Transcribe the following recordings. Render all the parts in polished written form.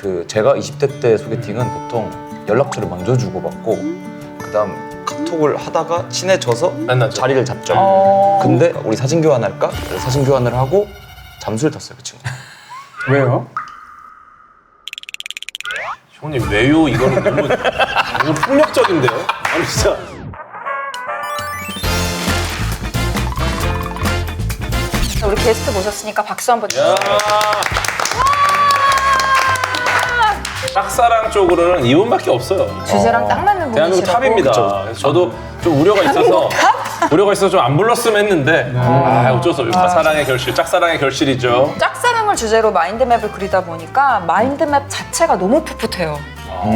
그 제가 20대 때 소개팅은 보통 연락처를 먼저 주고받고 그다음 카톡을 하다가 친해져서 만나죠. 자리를 잡죠. 근데 우리 사진 교환할까? 그래서 사진 교환을 하고 잠수를 탔어요, 그 친구. 왜요? 형님 왜요? 이거는 너무 폭력적인데요? 아니 진짜. 우리 게스트 모셨으니까 박수 한번 주세요. 야. 짝사랑 쪽으로는 이분밖에 없어요. 주제랑 딱 맞는 대한민국 분이시라고. 탑입니다. 그래서 저도 좀 우려가 있어서 좀 안 불렀으면 했는데 어쩔 수 없어요. 사랑의 결실, 짝사랑의 결실이죠. 짝사랑을 주제로 마인드맵을 그리다 보니까 마인드맵 자체가 너무 풋풋해요.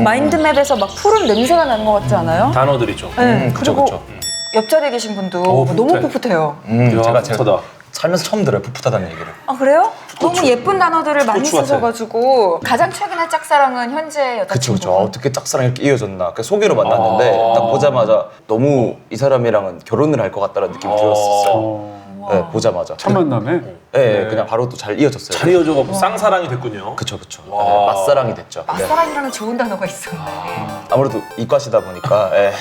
마인드맵에서 막 푸른 냄새가 나는 것 같지 않아요? 단어들이죠. 네. 그쵸, 그리고 그쵸. 옆자리에 계신 분도 풋풋해. 너무 풋풋해요. 야, 제가 풋하다. 살면서 처음 들어요, 풋풋하다는 얘기를. 아 그래요? 너무 예쁜 단어들을 많이 스포츠 같아. 쓰셔가지고 가장 최근의 짝사랑은 현재 그쵸, 그쵸. 여자친구. 어떻게 짝사랑이 이렇게 이어졌나. 그 소개로 만났는데 딱 보자마자 너무 이 사람이랑은 결혼을 할 것 같다는 느낌이 들었었어요. 네, 보자마자. 첫 만남에 네, 그냥 바로 또 잘 이어졌어요. 잘 이어져가지고 쌍사랑이 됐군요. 그쵸, 그쵸. 와. 네, 맞사랑이 됐죠. 네. 맛사랑이라는 좋은 단어가 있었네. 아무래도 이과시다 보니까 예.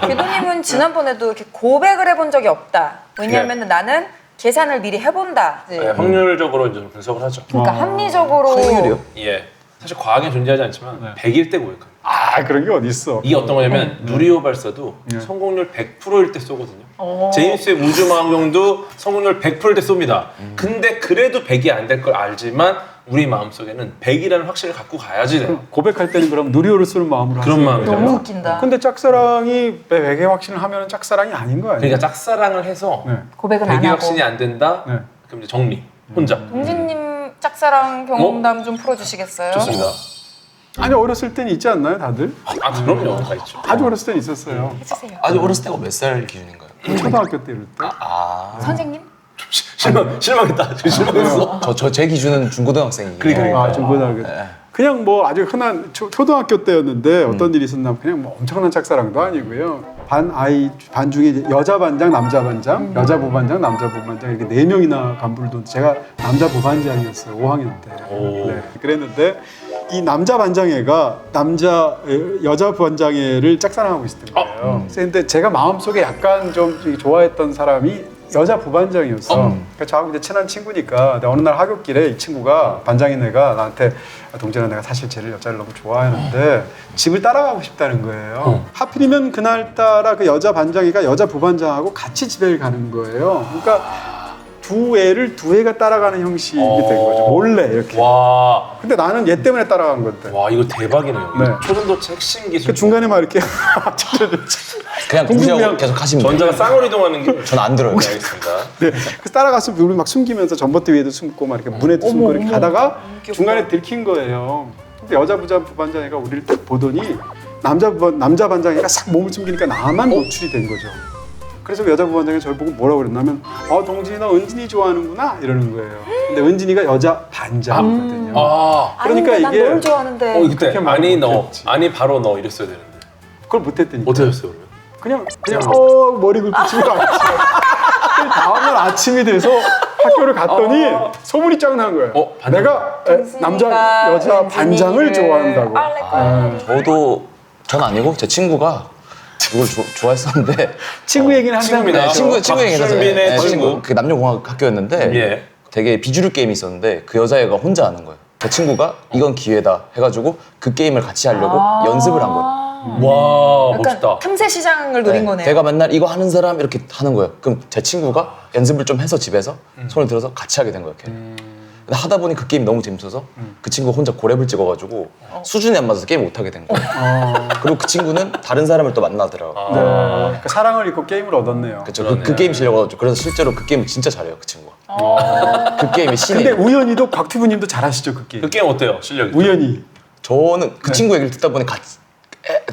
궤도님은 지난번에도 이렇게 고백을 해본 적이 없다. 왜냐하면 나는 계산을 미리 해본다. 네, 확률적으로 이제 좀 분석을 하죠. 그러니까 합리적으로. 확률이요? 예. 사실 과학에 존재하지 않지만 100일 때 고백합니다. 아 그런 게 어딨어. 이게 어떤 거냐면 누리호 발사도 성공률 100%일 때 쏘거든요. 어. 제임스 웹 우주망원경도 성공률 100%일 때 쏩니다. 근데 그래도 100이 안 될 걸 알지만 우리 마음속에는 100이라는 확신을 갖고 가야지 돼. 고백할 때는 그럼 누리호를 쓰는 마음으로 그런 하세요. 마음이잖아요. 너무 웃긴다. 근데 짝사랑이 100의 확신을 하면 짝사랑이 아닌 거 아니에요? 그러니까 짝사랑을 해서 네. 고백은 안 100의 하고. 확신이 안 된다? 네. 그럼 이제 정리. 혼자. 동진님 짝사랑 경험담 좀 풀어주시겠어요? 좋습니다. 아니 어렸을 때는 있지 않나요 다들? 아 그럼요. 다 있죠. 아주 어렸을 때는 있었어요. 해주세요. 아주 어렸을 때가 몇 살 기준인가요? 초등학교 때 이럴 때. 선생님? 실망했다. 실망했어. 제 기준은 중고등학생이에요. 그러니까. 아 중고등학교 때. 그냥 뭐 아주 흔한 초등학교 때였는데 어떤 일이 있었나 그냥 뭐 엄청난 짝사랑도 아니고요. 반 중에 이제 여자 반장, 남자 반장, 여자 부반장, 남자 부반장 이렇게 4명이나 간부를 뒀는데 제가 남자 부반장이었어요. 5학년 때. 오. 네, 그랬는데 이 남자 반장애가 여자 부반장애를 짝사랑하고 있었던 거예요. 근데 제가 마음속에 약간 좀 좋아했던 사람이 여자 부반장이었어. 그러니까 저하고 이제 친한 친구니까 근데 어느 날 하굣길에 이 친구가 반장인 애가 나한테 동진아 내가 사실 쟤를 여자를 너무 좋아하는데 집을 따라가고 싶다는 거예요. 하필이면 그날따라 그 여자 반장이가 여자 부반장하고 같이 집에 가는 거예요. 그러니까 두 애가 따라가는 형식이 된 거죠. 몰래 이렇게. 와. 근데 나는 얘 때문에 따라간 건데. 와 이거 대박이네요. 네. 이거 초등도체 핵심 기술. 그 중간에 막 이렇게 그냥 무시하고 계속 하시면 돼요. 전자가 쌍으로 이동하는 게. 전 안 들어요. 알겠습니다. 네. 그래서 따라가서 우리 막 숨기면서 전봇대 위에도 숨고 막 이렇게 문에도 숨고 이렇게 가다가 중간에 들킨 거예요. 근데 여자 부반장이가 우리를 딱 보더니 남자 반장이가 싹 몸을 숨기니까 나만 노출이 된 거죠. 그래서 여자 부반장이 저를 보고 뭐라고 그랬냐면 동진이 너 은진이 좋아하는구나 이러는 거예요. 근데 은진이가 여자 반장이거든요. 아. 그러니까 아닌데 이게- 난널 좋아하는데. 그때 그렇게 말을 아니 너 못했지. 아니 바로 너 이랬어야 되는데 그걸 못했다니까. 어떻게 하셨어요 그러면? 그냥 머리 긁히고 갔지. 다음날 아침이 돼서 학교를 갔더니 소문이 쫙 난 거예요. 반장? 내가 은진이가 여자 반장을 은진이를 좋아한다고. 빨래 꺼야 전 아니고 제 친구가 누굴 좋아했었는데 친구 얘기는 항상 친구입니다. 해요. 친구 얘기해서 박준빈의 친구. 그 남녀공학 학교였는데 예. 되게 비주류 게임이 있었는데 그 여자애가 혼자 하는 거예요. 그 친구가 이건 기회다 해가지고 그 게임을 같이 하려고 연습을 한 거예요. 와 약간 멋있다. 틈새 시장을 노린 거네요. 걔가 맨날 이거 하는 사람 이렇게 하는 거예요. 그럼 제 친구가 연습을 좀 해서 집에서 손을 들어서 같이 하게 된 거예요. 걔는. 근데 하다 보니 그 게임 너무 재밌어서 그 친구가 혼자 고렙을 찍어가지고 수준이 안 맞아서 게임 못 하게 된 거예요. 그리고 그 친구는 다른 사람을 또 만나더라고요. 네. 그 사랑을 잊고 게임을 얻었네요. 그쵸. 그 게임 실력 얻었죠. 그래서 실제로 그 게임 진짜 잘해요, 그 친구가. 그 게임의 근데 신이에요. 우연히도 곽튜브님도 잘하시죠 그 게임. 그 게임 어때요 실력이? 우연히. 저는 그 친구 얘기를 듣다 보니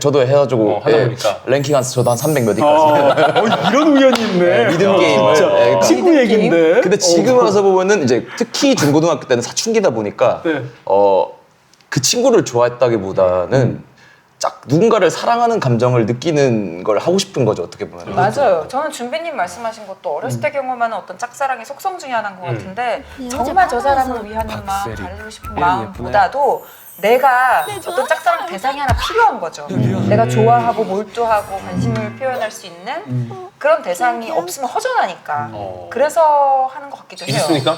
저도 해가지고 하다 보니까. 랭킹 한 저도 한 300 몇 위까지. 이런 우연이 있네. 리듬 게임을. 진짜. 예, 친구 얘기인데. 근데 지금 와서 보면은 이제 특히 중고등학교 때는 사춘기다 보니까 네. 그 친구를 좋아했다기보다는 딱 누군가를 사랑하는 감정을 느끼는 걸 하고 싶은 거죠, 어떻게 보면. 맞아요. 저는 준비님 말씀하신 것도 어렸을 때 경험하는 어떤 짝사랑의 속성 중에 하나인 것 같은데 정말 저 사람을 위하는 마음, 달리고 싶은 마음보다도 내가 어떤 짝사랑 대상이 하나 필요한 거죠. 내가 좋아하고 몰두하고 관심을 표현할 수 있는 그런 대상이 없으면 허전하니까. 그래서 하는 것 같기도 해요. 있습니까?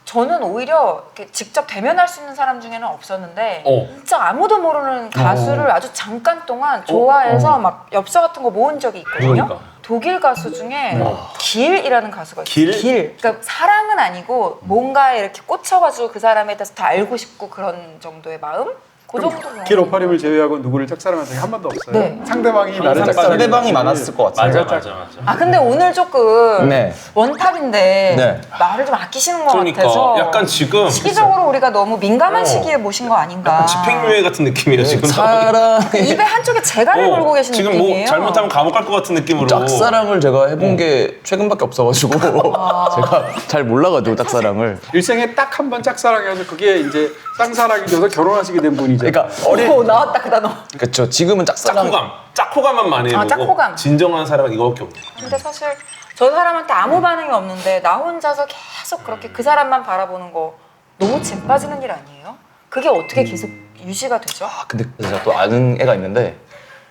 저는 오히려 이렇게 직접 대면할 수 있는 사람 중에는 없었는데 어. 진짜 아무도 모르는 가수를 아주 잠깐 동안 좋아해서 막 엽서 같은 거 모은 적이 있거든요. 그러니까. 독일 가수 중에 길이라는 가수가 있어요. 길? 그러니까 사랑은 아니고 뭔가에 이렇게 꽂혀가지고 그 사람에 대해서 다 알고 싶고 그런 정도의 마음? 그 정도. 길 오파림을 제외하고 누구를 짝사랑한 적이 한 번도 없어요. 네. 상대방이 나를 항상 짝사랑해. 상대방이 많았을 것 같아요. 맞아. 아 근데 오늘 조금 네. 원탑인데 네. 말을 좀 아끼시는 것 그러니까 같아서 약간 지금 시기적으로 우리가 너무 민감한 시기에 모신 거 아닌가. 집행유예 같은 느낌이에요 지금. 사랑 입에 한쪽에 재갈을 걸고 계신 지금 느낌이에요. 뭐 잘못하면 감옥 갈 것 같은 느낌으로. 짝사랑을 제가 해본 게 최근밖에 없어가지고 제가 잘 몰라가지고 짝사랑을. 일생에 딱 한 번 짝사랑해서 그게 이제 쌍사랑이 돼서 결혼하시게 된 분이죠. 그러니까 오 나왔다 그 단어. 그렇죠. 지금은 짝사랑. 짝호감만 많이 해보고 짝호감. 진정한 사랑은 이거밖에 없네. 근데 사실 저 사람한테 아무 반응이 없는데 나 혼자서 계속 그렇게 그 사람만 바라보는 거 너무 진 빠지는 일 아니에요? 그게 어떻게 계속 유지가 되죠? 아, 근데 제가 또 아는 애가 있는데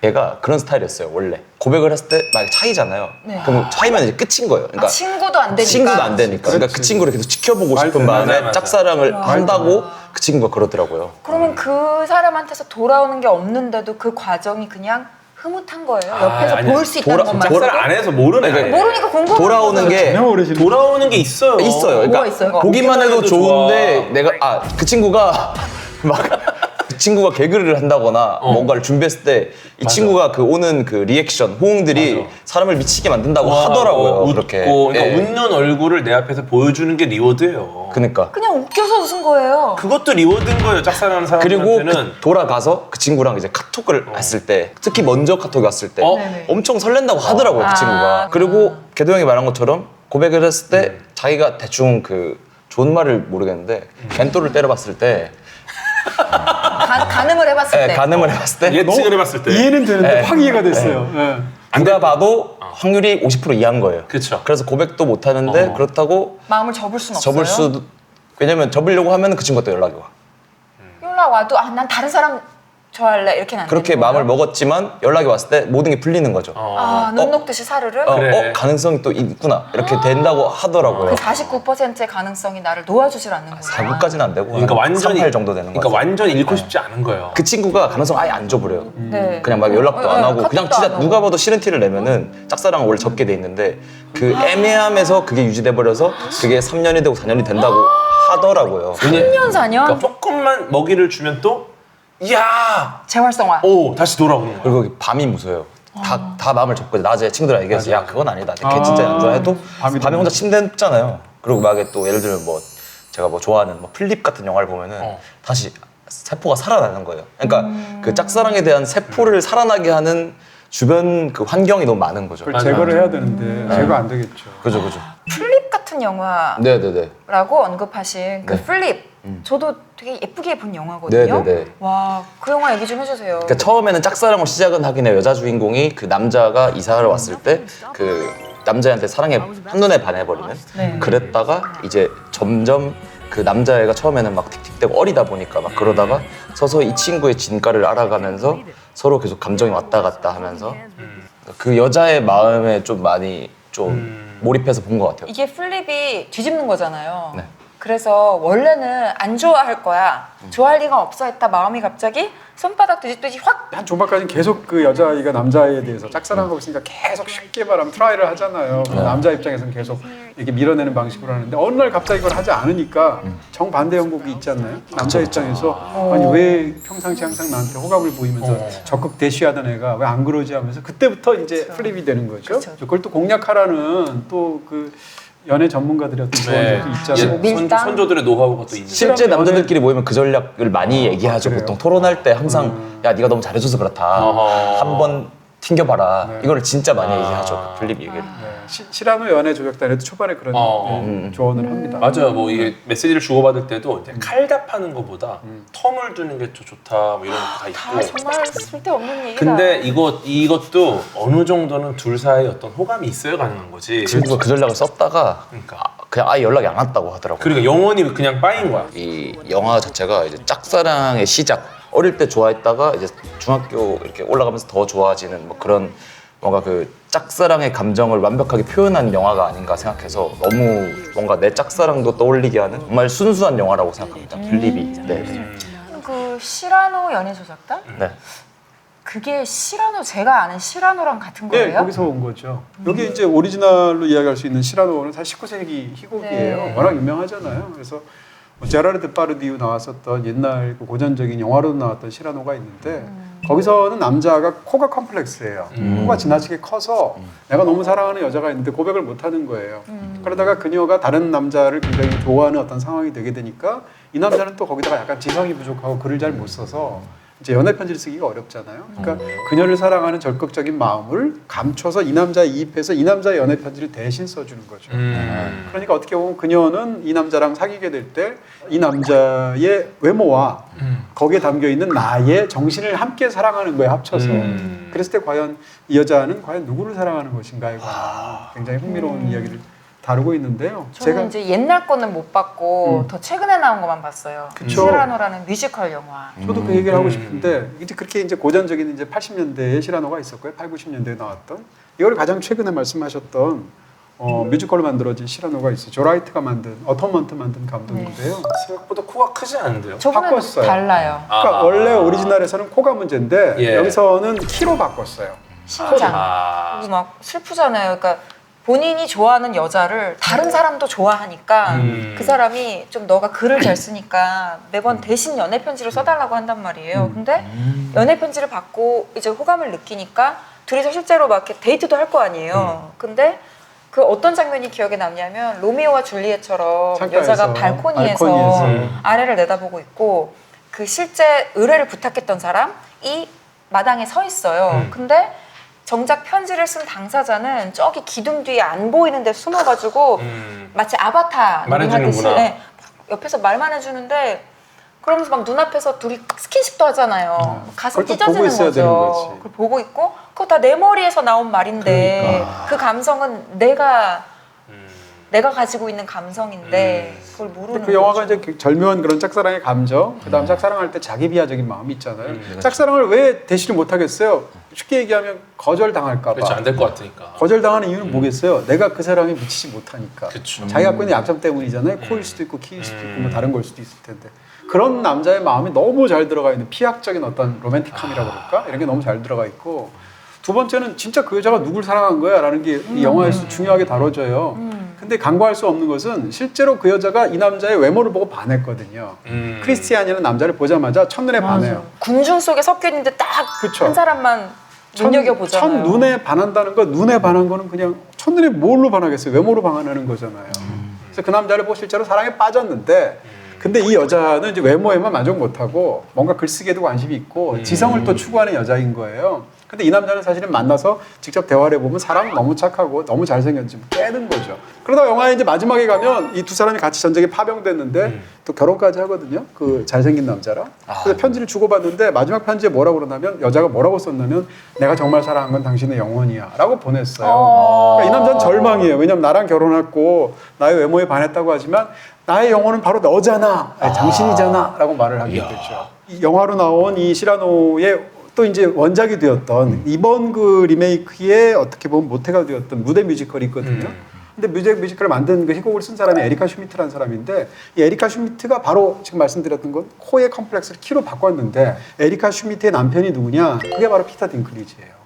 얘가 그런 스타일이었어요. 원래 고백을 했을 때 만약 차이잖아요. 네. 그럼 차이면 이제 끝인 거예요. 그러니까 친구도 안 되니까. 친구도 안 되니까. 그러니까 그 그렇지. 친구를 계속 지켜보고 싶은 맞아요. 마음에 맞아요. 짝사랑을 한다고 그 친구가 그러더라고요. 그러면 그 사람한테서 돌아오는 게 없는데도 그 과정이 그냥 흐뭇한 거예요. 옆에서 아니야. 볼 수 있다는 것만. 짝사랑 안 해서 모르네. 그러니까 모르니까 궁금한 돌아오는 거죠. 게 전혀 모르시는 돌아오는 게 있어요. 있어요. 그러니까 뭐가 있어요? 보기만 해도 보기만 해도 좋은데 좋아. 내가 그 친구가 막 그 친구가 개그를 한다거나 뭔가를 준비했을 때 이 친구가 그 오는 그 리액션 호응들이 맞아. 사람을 미치게 만든다고 와, 하더라고요. 웃고, 그렇게. 그러니까 예. 웃는 얼굴을 내 앞에서 보여주는 게 리워드예요. 그러니까. 그냥 웃겨서 웃은 거예요. 그것도 리워드인 거예요. 짝사랑하는 그리고 사람한테는. 돌아가서 그 친구랑 이제 카톡을 했을 때 특히 먼저 카톡이 왔을 때 네네. 엄청 설렌다고 하더라고요. 그 친구가. 그리고 개도 형이 말한 것처럼 고백을 했을 때 자기가 대충 그 좋은 말을 모르겠는데 벤또를 때려봤을 때 가늠을 해봤을 때. 가늠을 해봤을 때 예측을 해봤을 때. 이해는 되는데 네. 확 이해가 됐어요. 예. 누가 봐도 확률이 50% 이하인 거예요. 그쵸. 그래서 고백도 못 하는데 그렇다고 마음을 접을 순 없어요. 접을 수도 왜냐면 접으려고 하면 그 친구가 또 연락이 와. 연락 와도 난 다른 사람 좋아할래 이렇게는 안 그렇게 되는 거예요? 마음을 먹었지만 연락이 왔을 때 모든 게 풀리는 거죠. 눈 녹듯이 사르르? 그래. 가능성이 또 있구나 이렇게 된다고 하더라고요. 그 49%의 가능성이 나를 놓아주질 않는 거예요. 4구까지는 안 되고 그러니까 한 완전히 38 정도 되는 그러니까 거죠. 완전 잃고 싶지 않은 거예요. 그 친구가 가능성 아예 안 줘버려요. 네. 그냥 막 연락도 안 하고 카톡도 그냥 안 진짜 하고. 누가 봐도 싫은 티를 내면은 짝사랑은 원래 접게 돼 있는데 그 애매함에서 그게 유지돼 버려서 그게 3년이 되고 4년이 된다고 하더라고요. 3년 4년? 그러니까 조금만 먹이를 주면 또 야! 재활성화. 오 다시 돌아오는 거야. 그리고 밤이 무서워요. 다 마음을 접고 낮에 친구들이랑 얘기해서 야 그건 아니다. 걔 진짜 안 좋아해도 밤에 혼자 침대에 눕잖아요. 그리고 막 또 예를 들면 뭐 제가 뭐 좋아하는 뭐 플립 같은 영화를 보면은 다시 세포가 살아나는 거예요. 그러니까 그 짝사랑에 대한 세포를 살아나게 하는 주변 그 환경이 너무 많은 거죠. 그걸 제거를 해야 되는데 제거 안 되겠죠. 그죠. 플립 같은 영화라고 네네네. 언급하신 그 네. 플립. 저도 되게 예쁘게 본 영화거든요. 네네네. 와, 그 영화 얘기 좀 해주세요. 그러니까 처음에는 짝사랑을 시작은 하긴 해요. 여자 주인공이 그 남자가 이사를 왔을 때 그 남자한테 사랑에 한눈에 반해버리는 네. 그랬다가 이제 점점 그 남자애가 처음에는 막 틱틱대고 어리다 보니까 막 그러다가 서서히 이 친구의 진가를 알아가면서 서로 계속 감정이 왔다 갔다 하면서 그 여자의 마음에 좀 많이 좀 몰입해서 본 것 같아요. 이게 플립이 뒤집는 거잖아요. 네. 그래서 원래는 안 좋아할 거야. 좋아할 리가 없어 했다 마음이 갑자기 손바닥 뒤집듯이 확 한 조만까지 계속 그 여자아이가 남자아이에 대해서 짝사랑하고 있으니까 계속 쉽게 말하면 트라이를 하잖아요. 그럼 남자 입장에서는 계속 이렇게 밀어내는 방식으로 하는데 어느 날 갑자기 그걸 하지 않으니까 정반대 형국이 있지 않나요? 남자 입장에서 아니 왜 평상시 항상 나한테 호감을 보이면서 적극 대시하던 애가 왜 안 그러지 하면서 그때부터 이제 플립이 되는 거죠. 그쵸. 그걸 또 공략하라는 또 그 연애 전문가들이 어떤 조언도 있잖아요. 밀당? 선조들의 노하우가 또 있는. 실제 연애- 남자들끼리 모이면 그 전략을 많이 얘기하죠. 그래요? 보통 토론할 때 항상 야 네가 너무 잘해줘서 그렇다. 어허. 한번 튕겨봐라. 네. 이거를 진짜 많이 얘기하죠. 그 플립 얘기를. 네, 시라노 연애 조작단에도 초반에 그런 조언을 합니다. 맞아요. 뭐 이게 메시지를 주고받을 때도 이제 칼답하는 것보다 텀을 두는 게 더 좋다. 뭐 이런 것도 다 다 있고. 정말 쓸데없는 얘기다. 근데 이것도 어느 정도는 둘 사이에 어떤 호감이 있어야 가능한 거지. 친구가 그 전략을 썼다가 그러니까. 그냥 아예 연락이 안 왔다고 하더라고요. 그러니까 영원히 그냥 빠인 거야. 이 영화 자체가 이제 짝사랑의 시작. 어릴 때 좋아했다가 이제 중학교 이렇게 올라가면서 더 좋아지는 뭐 그런 뭔가 그 짝사랑의 감정을 완벽하게 표현한 영화가 아닌가 생각해서 너무 뭔가 내 짝사랑도 떠올리게 하는 정말 순수한 영화라고 생각합니다. 빌리비. 네. 그 시라노 연애조작단? 네. 그게 시라노 제가 아는 시라노랑 같은 네, 거예요? 거기서 온 거죠. 여기 이제 오리지널로 이야기할 수 있는 시라노는 사실 19세기 희곡이에요. 네. 워낙 유명하잖아요. 그래서 뭐 제라르 데파르디우 나왔었던 옛날 그 고전적인 영화로도 나왔던 시라노가 있는데 거기서는 남자가 코가 컴플렉스예요. 코가 지나치게 커서 내가 너무 사랑하는 여자가 있는데 고백을 못 하는 거예요. 그러다가 그녀가 다른 남자를 굉장히 좋아하는 어떤 상황이 되게 되니까 이 남자는 또 거기다가 약간 지성이 부족하고 글을 잘 못 써서 이제 연애 편지를 쓰기가 어렵잖아요. 그러니까 그녀를 사랑하는 적극적인 마음을 감춰서 이 남자에 이입해서 이 남자의 연애 편지를 대신 써주는 거죠. 그러니까 어떻게 보면 그녀는 이 남자랑 사귀게 될 때 이 남자의 외모와 거기에 담겨 있는 나의 정신을 함께 사랑하는 거에 합쳐서 그랬을 때 과연 이 여자는 과연 누구를 사랑하는 것인가에 관한 굉장히 흥미로운 이야기를 다루고 있는데요. 저는 이제 옛날 거는 못 봤고 더 최근에 나온 것만 봤어요. 그쵸. 시라노라는 뮤지컬 영화. 저도 그 얘기를 하고 싶은데 이제 그렇게 이제 고전적인 이제 80년대에 시라노가 있었고요. 8, 90년대에 나왔던 이걸 가장 최근에 말씀하셨던 뮤지컬로 만들어진 시라노가 있어요. 조라이트가 만든 어터먼트 만든 감독인데요. 생각보다 코가 크지 않은데요. 저거는 바꿨어요. 달라요. 그러니까 원래 오리지널에서는 코가 문제인데 예. 여기서는 키로 바꿨어요. 심장. 아. 그리고 막 슬프잖아요. 그러니까 본인이 좋아하는 여자를 다른 사람도 좋아하니까 그 사람이 좀 너가 글을 잘 쓰니까 매번 대신 연애 편지를 써달라고 한단 말이에요. 근데 연애 편지를 받고 이제 호감을 느끼니까 둘이서 실제로 막 이렇게 데이트도 할 거 아니에요. 근데 그 어떤 장면이 기억에 남냐면 로미오와 줄리엣처럼 창가에서, 여자가 발코니에서 발코니에서. 아래를 내다보고 있고 그 실제 의뢰를 부탁했던 사람이 마당에 서 있어요. 근데 정작 편지를 쓴 당사자는 저기 기둥 뒤에 안 보이는 데 숨어가지고 마치 아바타 말해주는구나. 하듯이 네, 옆에서 말만 해주는데 그러면서 막 눈앞에서 둘이 스킨십도 하잖아요. 가슴 그걸 또 보고 찢어지는 있어야 되는 거죠. 거지. 그걸 보고 있고 그거 다 내 머리에서 나온 말인데 그러니까. 그 감성은 내가 가지고 있는 감성인데 그걸 모르는 근데 그 영화가 거죠. 이제 그 절묘한 그런 짝사랑의 감정, 그다음 짝사랑할 때 자기 비하적인 마음이 있잖아요. 짝사랑을 왜 대시를 못 하겠어요? 쉽게 얘기하면 거절당할까 봐. 그렇지 안 될 것 같으니까. 거절당하는 이유는 뭐겠어요? 내가 그 사랑에 미치지 못하니까. 그쵸. 자기가 갖고 있는 약점 때문이잖아요. 코일 수도 있고 키일 수도 있고 뭐 다른 걸 수도 있을 텐데. 그런 남자의 마음이 너무 잘 들어가 있는 피학적인 어떤 로맨틱함이라고 그럴까? 이런 게 너무 잘 들어가 있고 두 번째는 진짜 그 여자가 누굴 사랑한 거야? 라는 게 이 영화에서 중요하게 다뤄져요. 근데 간과할 수 없는 것은 실제로 그 여자가 이 남자의 외모를 보고 반했거든요. 크리스티안이라는 남자를 보자마자 첫눈에 반해요. 군중 속에 섞여 있는데 딱 그쵸. 한 사람만 눈여겨보잖아요. 첫 눈에 반한다는 거, 눈에 반한 거는 그냥 첫눈에 뭘로 반하겠어요? 외모로 반하는 거잖아요. 그래서 그 남자를 보고 실제로 사랑에 빠졌는데 근데 이 여자는 이제 외모에만 만족 못하고 뭔가 글쓰기에도 관심이 있고 지성을 또 추구하는 여자인 거예요. 근데 이 남자는 사실은 만나서 직접 대화를 해보면 사람 너무 착하고 너무 잘생겼지 깨는 거죠. 그러다 영화에 이제 마지막에 가면 이 두 사람이 같이 전쟁에 파병됐는데 또 결혼까지 하거든요. 그 잘생긴 남자랑. 그래서 편지를 주고받는데 마지막 편지에 뭐라고 그러냐면 여자가 뭐라고 썼냐면 내가 정말 사랑한 건 당신의 영혼이야 라고 보냈어요. 그러니까 이 남자는 절망이에요. 왜냐면 나랑 결혼했고 나의 외모에 반했다고 하지만 나의 영혼은 바로 너잖아. 아니, 당신이잖아 라고 말을 하게 되죠. 이 영화로 나온 이 시라노의 또 이제 원작이 되었던 이번 그 리메이크의 어떻게 보면 모태가 되었던 무대 뮤지컬이 있거든요. 근데 뮤지컬을 만든 그 희곡을 쓴 사람이 에리카 슈미트라는 사람인데 이 에리카 슈미트가 바로 지금 말씀드렸던 건 코의 컴플렉스를 키로 바꿨는데 에리카 슈미트의 남편이 누구냐? 그게 바로 피터 딩클리지예요.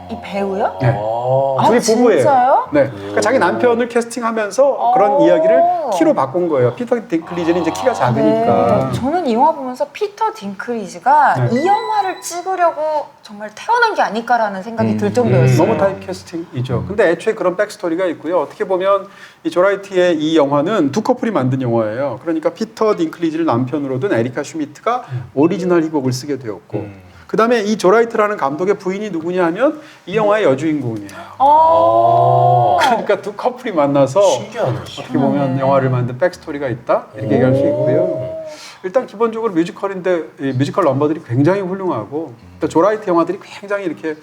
이 배우요? 네. 아, 둘이 부부예요. 진짜요? 네. 그러니까 자기 남편을 캐스팅하면서 그런 이야기를 키로 바꾼 거예요. 피터 딩클리지는 이제 키가 작으니까. 저는 이 영화 보면서 피터 딩클리지가 네. 이 영화를 찍으려고 정말 태어난 게 아닐까라는 생각이 들 정도였어요. 너무 타입 캐스팅이죠. 근데 애초에 그런 백스토리가 있고요. 어떻게 보면 이 조라이티의 이 영화는 두 커플이 만든 영화예요. 그러니까 피터 딩클리지를 남편으로 둔 에리카 슈미트가 오리지널 희곡을 쓰게 되었고 그 다음에 이 조라이트라는 감독의 부인이 누구냐 하면 이 영화의 여주인공이에요. 그러니까 두 커플이 만나서 신기하네. 어떻게 보면 영화를 만든 백스토리가 있다 이렇게 얘기할 수 있고요. 일단 기본적으로 뮤지컬인데 이 뮤지컬 넘버들이 굉장히 훌륭하고 또 조라이트 영화들이 굉장히 이렇게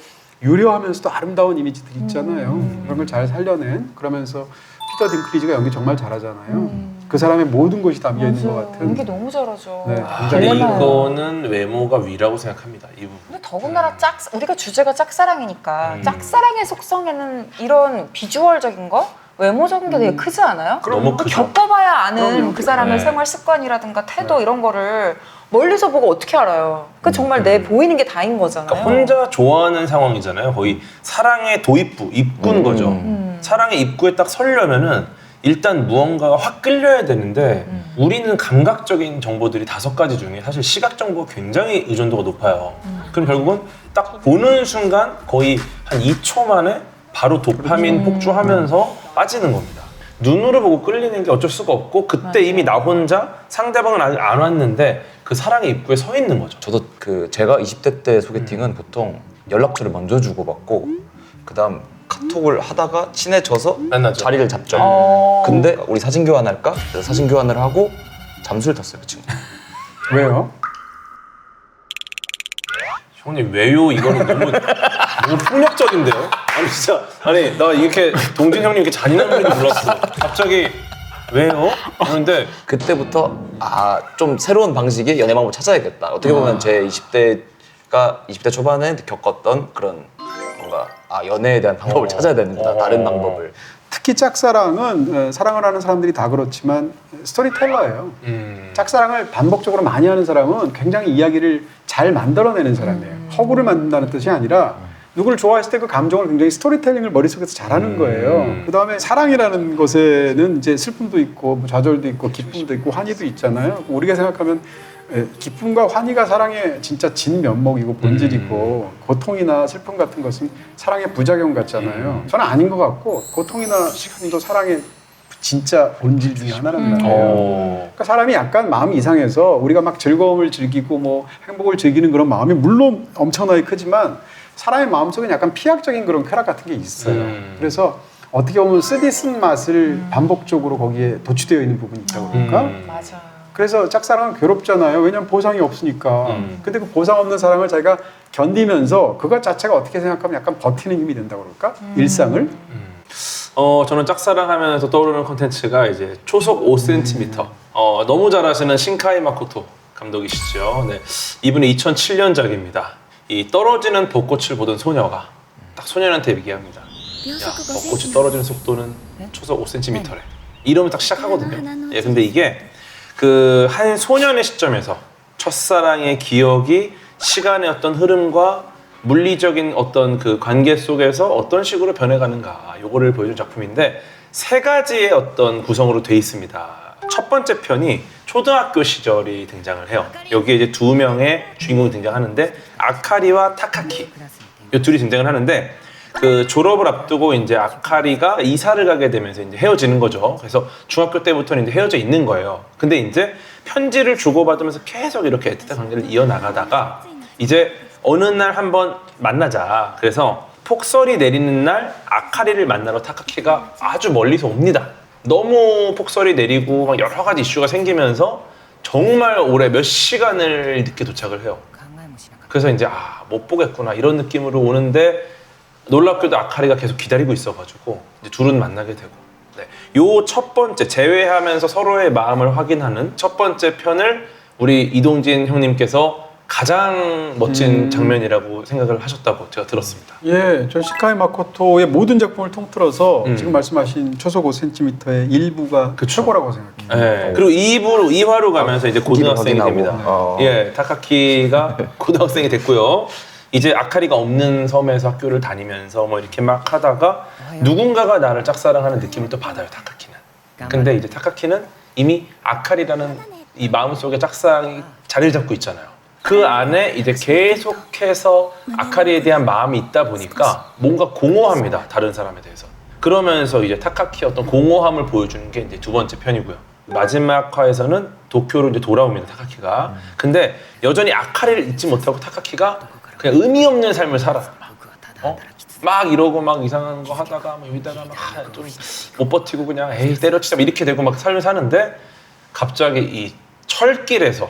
유려하면서도 아름다운 이미지들이 있잖아요. 그런 걸 잘 살려낸 그러면서 피터 딩클리지가 연기 정말 잘하잖아요. 그 사람의 모든 것이 담겨 있는 것 같은. 연기 너무 잘하죠. 네, 아, 굉장히 이거는 외모가 위라고 생각합니다. 이 부분. 근데 더군다나 우리가 주제가 짝사랑이니까 짝사랑의 속성에는 이런 비주얼적인 거, 외모적인 게 되게 크지 않아요? 너무 그 크죠. 겪어봐야 아는 그럼요. 그 사람의 네. 생활 습관이라든가 태도 이런 거를 멀리서 보고 어떻게 알아요? 그 정말 내 보이는 게 다인 거잖아요. 그러니까 혼자 좋아하는 상황이잖아요. 거의 사랑의 도입부, 입구인 거죠. 사랑의 입구에 딱 서려면은 일단 무언가가 확 끌려야 되는데 우리는 감각적인 정보들이 5가지 중에 사실 시각 정보가 굉장히 의존도가 높아요. 그럼 결국은 딱 보는 순간 거의 한 2초 만에 바로 도파민 폭주하면서 빠지는 겁니다. 눈으로 보고 끌리는 게 어쩔 수가 없고 그때 맞아요. 이미 나 혼자 상대방은 아직 안 왔는데 그 사랑의 입구에 서 있는 거죠. 저도 제가 20대 때 소개팅은 보통 연락처를 먼저 주고받고 그다음 카톡을 하다가 친해져서 만나죠. 자리를 잡죠. 근데 우리 사진 교환할까? 그래서 사진 교환을 하고 잠수를 탔어요 그 친구. 왜요? 형님 왜요? 이거는 너무 폭력적인데요? 아니 진짜 아니 나 이렇게 동진 형님 이렇게 잔인한 분인 줄 몰랐어. 갑자기 왜요? 그런데 그때부터 좀 새로운 방식의 연애 방법을 찾아야겠다. 어떻게 보면 제 20대 초반에 겪었던 그런 뭔가 연애에 대한 방법을 찾아야 되는구나. 다른 방법을. 특히 짝사랑은 사랑을 하는 사람들이 다 그렇지만 스토리텔러예요. 짝사랑을 반복적으로 많이 하는 사람은 굉장히 이야기를 잘 만들어내는 사람이에요. 허구를 만든다는 뜻이 아니라 누구를 좋아했을 때 그 감정을 굉장히 스토리텔링을 머릿속에서 잘하는 거예요. 그다음에 사랑이라는 것에는 이제 슬픔도 있고 뭐 좌절도 있고 기쁨도 있고 환희도 있잖아요. 우리가 생각하면 기쁨과 환희가 사랑의 진짜 진면목이고 본질이고 고통이나 슬픔 같은 것은 사랑의 부작용 같잖아요. 저는 아닌 것 같고 고통이나 슬픔도 사랑의 진짜 본질 중에 하나란 말이에요. 그러니까 사람이 약간 마음이 이상해서 우리가 막 즐거움을 즐기고 뭐 행복을 즐기는 그런 마음이 물론 엄청나게 크지만 사람의 마음속에 약간 피약적인 그런 쾌락 같은 게 있어요. 그래서 어떻게 보면 쓰디 쓴 맛을 반복적으로 거기에 도취되어 있는 부분이 있다고 그럴까? 맞아. 그래서 짝사랑은 괴롭잖아요. 왜냐면 보상이 없으니까. 근데 그 보상 없는 사랑을 자기가 견디면서 그것 자체가 어떻게 생각하면 약간 버티는 힘이 된다고 그럴까? 일상을. 저는 짝사랑하면서 떠오르는 콘텐츠가 이제 초속 5cm. 너무 잘하시는 신카이 마코토 감독이시죠. 네. 이분의 2007년작입니다. 이 떨어지는 벚꽃을 보던 소녀가 딱 소년한테 얘기합니다. 야, 벚꽃이 떨어지는 속도는 초속 5cm래. 이러면 딱 시작하거든요. 예, 근데 이게 그 한 소년의 시점에서 첫사랑의 기억이 시간의 어떤 흐름과 물리적인 어떤 그 관계 속에서 어떤 식으로 변해가는가 요거를 보여준 작품인데 3가지의 어떤 구성으로 돼 있습니다. 첫 번째 편이 초등학교 시절이 등장을 해요. 여기에 이제 2명의 주인공이 등장하는데 아카리와 타카키 이 둘이 등장을 하는데 그 졸업을 앞두고 이제 아카리가 이사를 가게 되면서 이제 헤어지는 거죠. 그래서 중학교 때부터는 이제 헤어져 있는 거예요. 근데 이제 편지를 주고받으면서 계속 이렇게 애틋한 관계를 이어나가다가 이제 어느 날 한번 만나자. 그래서 폭설이 내리는 날 아카리를 만나러 타카키가 아주 멀리서 옵니다. 너무 폭설이 내리고 막 여러 가지 이슈가 생기면서 정말 오래 몇 시간을 늦게 도착을 해요. 그래서 이제 못 보겠구나 이런 느낌으로 오는데 놀랍게도 아카리가 계속 기다리고 있어가지고 이제 둘은 만나게 되고 네. 요 첫 번째 재회하면서 서로의 마음을 확인하는 첫 번째 편을 우리 이동진 형님께서 가장 멋진 장면이라고 생각을 하셨다고 제가 들었습니다. 예, 전 시카이 마코토의 모든 작품을 통틀어서 지금 말씀하신 초속 5cm의 일부가 최고라고 생각해요. 네. 그리고 2화로 가면서 이제 고등학생이 확인하고. 됩니다. 예, 타카키가 고등학생이 됐고요. 이제 아카리가 없는 섬에서 학교를 다니면서 뭐 이렇게 막 하다가 누군가가 나를 짝사랑하는 느낌을 또 받아요, 타카키는. 근데 이제 타카키는 이미 아카리라는 이 마음속에 짝사랑이 자리를 잡고 있잖아요. 그 안에 이제 계속해서 아카리에 대한 마음이 있다 보니까 뭔가 공허합니다, 다른 사람에 대해서. 그러면서 이제 타카키의 어떤 공허함을 보여주는 게 이제 2번째 편이고요. 마지막 화에서는 도쿄로 이제 돌아옵니다, 타카키가. 근데 여전히 아카리를 잊지 못하고 타카키가 그냥 의미 없는 삶을 살아요. 막 이러고 막 이상한 거 하다가 막 여기다가 막 좀 못 버티고 그냥 에이 때려치자 이렇게 되고 막 삶을 사는데 갑자기 이 철길에서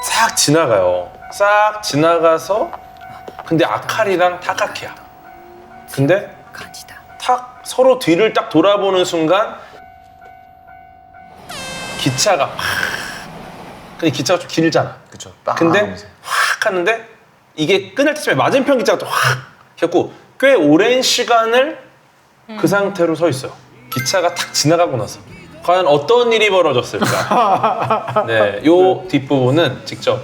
싹 지나가요. 싹 지나가서 근데 아카리랑 타카키야. 근데 탁 서로 뒤를 딱 돌아보는 순간 기차가 확. 근데 기차가 좀 길잖아. 그쵸. 근데 하면서. 확 하는데 이게 끝날 때쯤에 맞은편 기차가 또 확 했고 꽤 오랜 시간을 그 상태로 서 있어요. 기차가 탁 지나가고 나서 과연 어떤 일이 벌어졌을까? 네, 요 뒷부분은 직접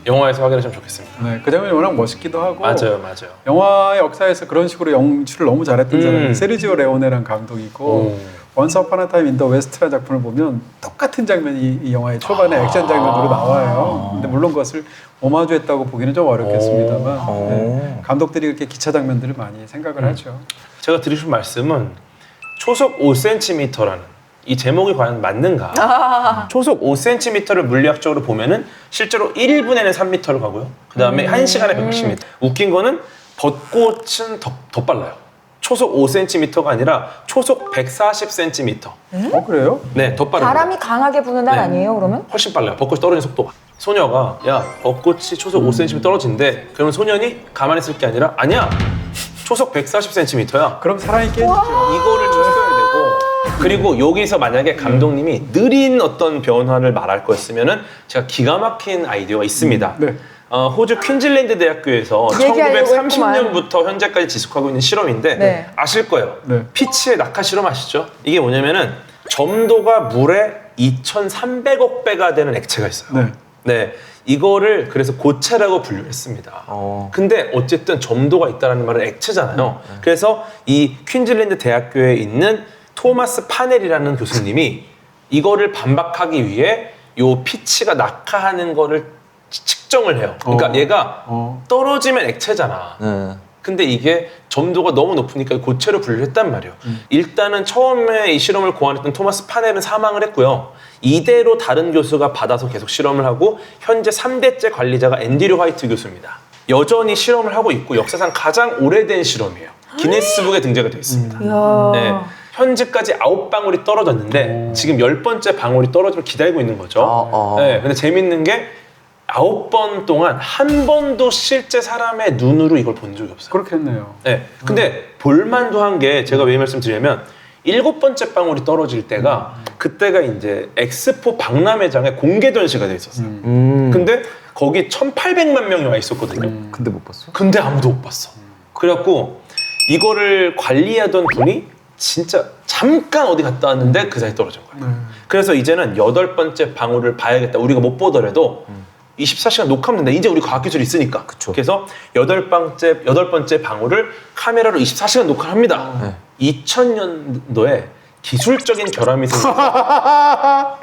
영화에서 확인하시면 좋겠습니다. 네, 그 장면이 워낙 멋있기도 하고 맞아요. 영화의 역사에서 그런 식으로 연출을 너무 잘했던 사람이 세르지오 레오네라는 감독이고 오. 원스 어폰 어 타임 인 더 웨스트라는 작품을 보면 똑같은 장면이 이 영화의 초반에 액션 장면으로 나와요. 근데 물론 그것을 오마주했다고 보기는 좀 어렵겠습니다만 네, 감독들이 그렇게 기차 장면들을 많이 생각을 하죠. 제가 드리고 싶은 말씀은 초속 5cm라는 이 제목이 과연 맞는가? 초속 5cm를 물리학적으로 보면은 실제로 1분에는 3m를 가고요. 그 다음에 1시간에 160m. 웃긴 거는 벚꽃은 더 빨라요. 초속 5cm가 아니라 초속 140cm. 그래요? 네, 더 빠릅니다. 바람이 강하게 부는 날 네. 아니에요, 그러면? 훨씬 빨라요. 벚꽃이 떨어지는 속도가. 소녀가 야 벚꽃이 초속 5cm 떨어진대. 그러면 소년이 가만히 있을 게 아니라 아니야. 초속 140cm야. 그럼 사랑이 깨지죠. 이거를 쳤어야 되고 그리고 여기서 만약에 감독님이 느린 어떤 변화를 말할 거였으면은 제가 기가 막힌 아이디어가 있습니다. 네. 호주 퀸즐랜드 대학교에서 얘기하려고 1930년부터 현재까지 지속하고 있는 실험인데 네. 아실 거예요. 네. 피치의 낙하 실험 아시죠? 이게 뭐냐면은 점도가 물의 2,300억 배가 되는 액체가 있어요. 네. 네, 이거를 그래서 고체라고 분류했습니다. 근데 어쨌든 점도가 있다는 말은 액체잖아요. 그래서 이 퀸즐랜드 대학교에 있는 토마스 파넬이라는 교수님이 이거를 반박하기 위해 요 피치가 낙하하는 거를 측정을 해요. 그러니까 얘가 떨어지면 액체잖아. 네. 근데 이게 점도가 너무 높으니까 고체로 분류를 했단 말이에요. 일단은 처음에 이 실험을 고안했던 토마스 파넬은 사망을 했고요. 이대로 다른 교수가 받아서 계속 실험을 하고 현재 3대째 관리자가 앤드류 화이트 교수입니다. 여전히 실험을 하고 있고 역사상 가장 오래된 실험이에요. 기네스북에 등재가 되어 있습니다. 이야. 네. 현재까지 9방울이 떨어졌는데 지금 10번째 방울이 떨어지면 기다리고 있는 거죠. 네. 근데 재밌는 게 9번 동안 한 번도 실제 사람의 눈으로 이걸 본 적이 없어요. 그렇겠네요. 네. 근데 볼만도 한 게 제가 왜 말씀드리냐면 7번째 방울이 떨어질 때가 그때가 이제 엑스포 박람회장에 공개 전시가 돼 있었어요. 근데 거기 1,800만 명이 와 있었거든요. 근데 못 봤어? 근데 아무도 못 봤어. 그래갖고 이거를 관리하던 분이 진짜 잠깐 어디 갔다 왔는데 그 사이에 떨어진 거예요. 그래서 이제는 8번째 방울을 봐야겠다. 우리가 못 보더라도 24시간 녹화하면 된다. 이제 우리 과학기술이 있으니까. 그쵸. 그래서 8번째 방울을 카메라로 24시간 녹화를 합니다. 2000년도에 기술적인 결함이 생겼어요.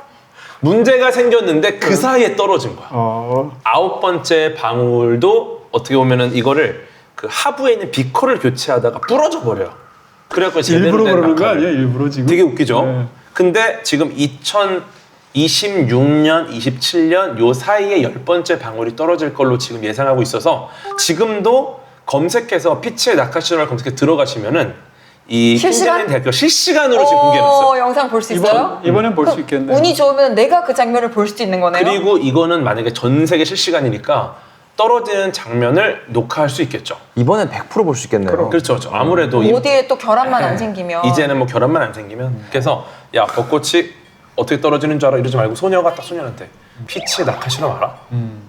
문제가 생겼는데 그 사이에 떨어진 거야. 9번째 방울도 어떻게 보면은 이거를 그 하부에 있는 비커를 교체하다가 부러져 버려요. 그래갖고 제대로 일부러 된 그러는 거 낙하를. 아니에요? 일부러 지금? 되게 웃기죠. 네. 근데 지금 2026년, 27년 요 사이에 10번째 방울이 떨어질 걸로 지금 예상하고 있어서 지금도 검색해서 피치의 낙하 실험을 검색해 들어가시면은 이 실시간? 퀸즐랜드 대학교 실시간으로 지금 공개해놨어요. 영상 볼 수 있어요? 이번엔 볼 수 있겠네요. 운이 좋으면 내가 그 장면을 볼 수도 있는 거네요. 그리고 이거는 만약에 전 세계 실시간이니까 떨어지는 장면을 녹화할 수 있겠죠. 이번엔 100% 볼 수 있겠네요. 그렇죠. 아무래도 어디에 또 결함만 안 생기면 이제는 뭐 결함만 안 생기면 그래서 야 벚꽃이 어떻게 떨어지는 줄 알아 이러지 말고 소녀가 딱 소년한테 피치의 낙하 실험 알아?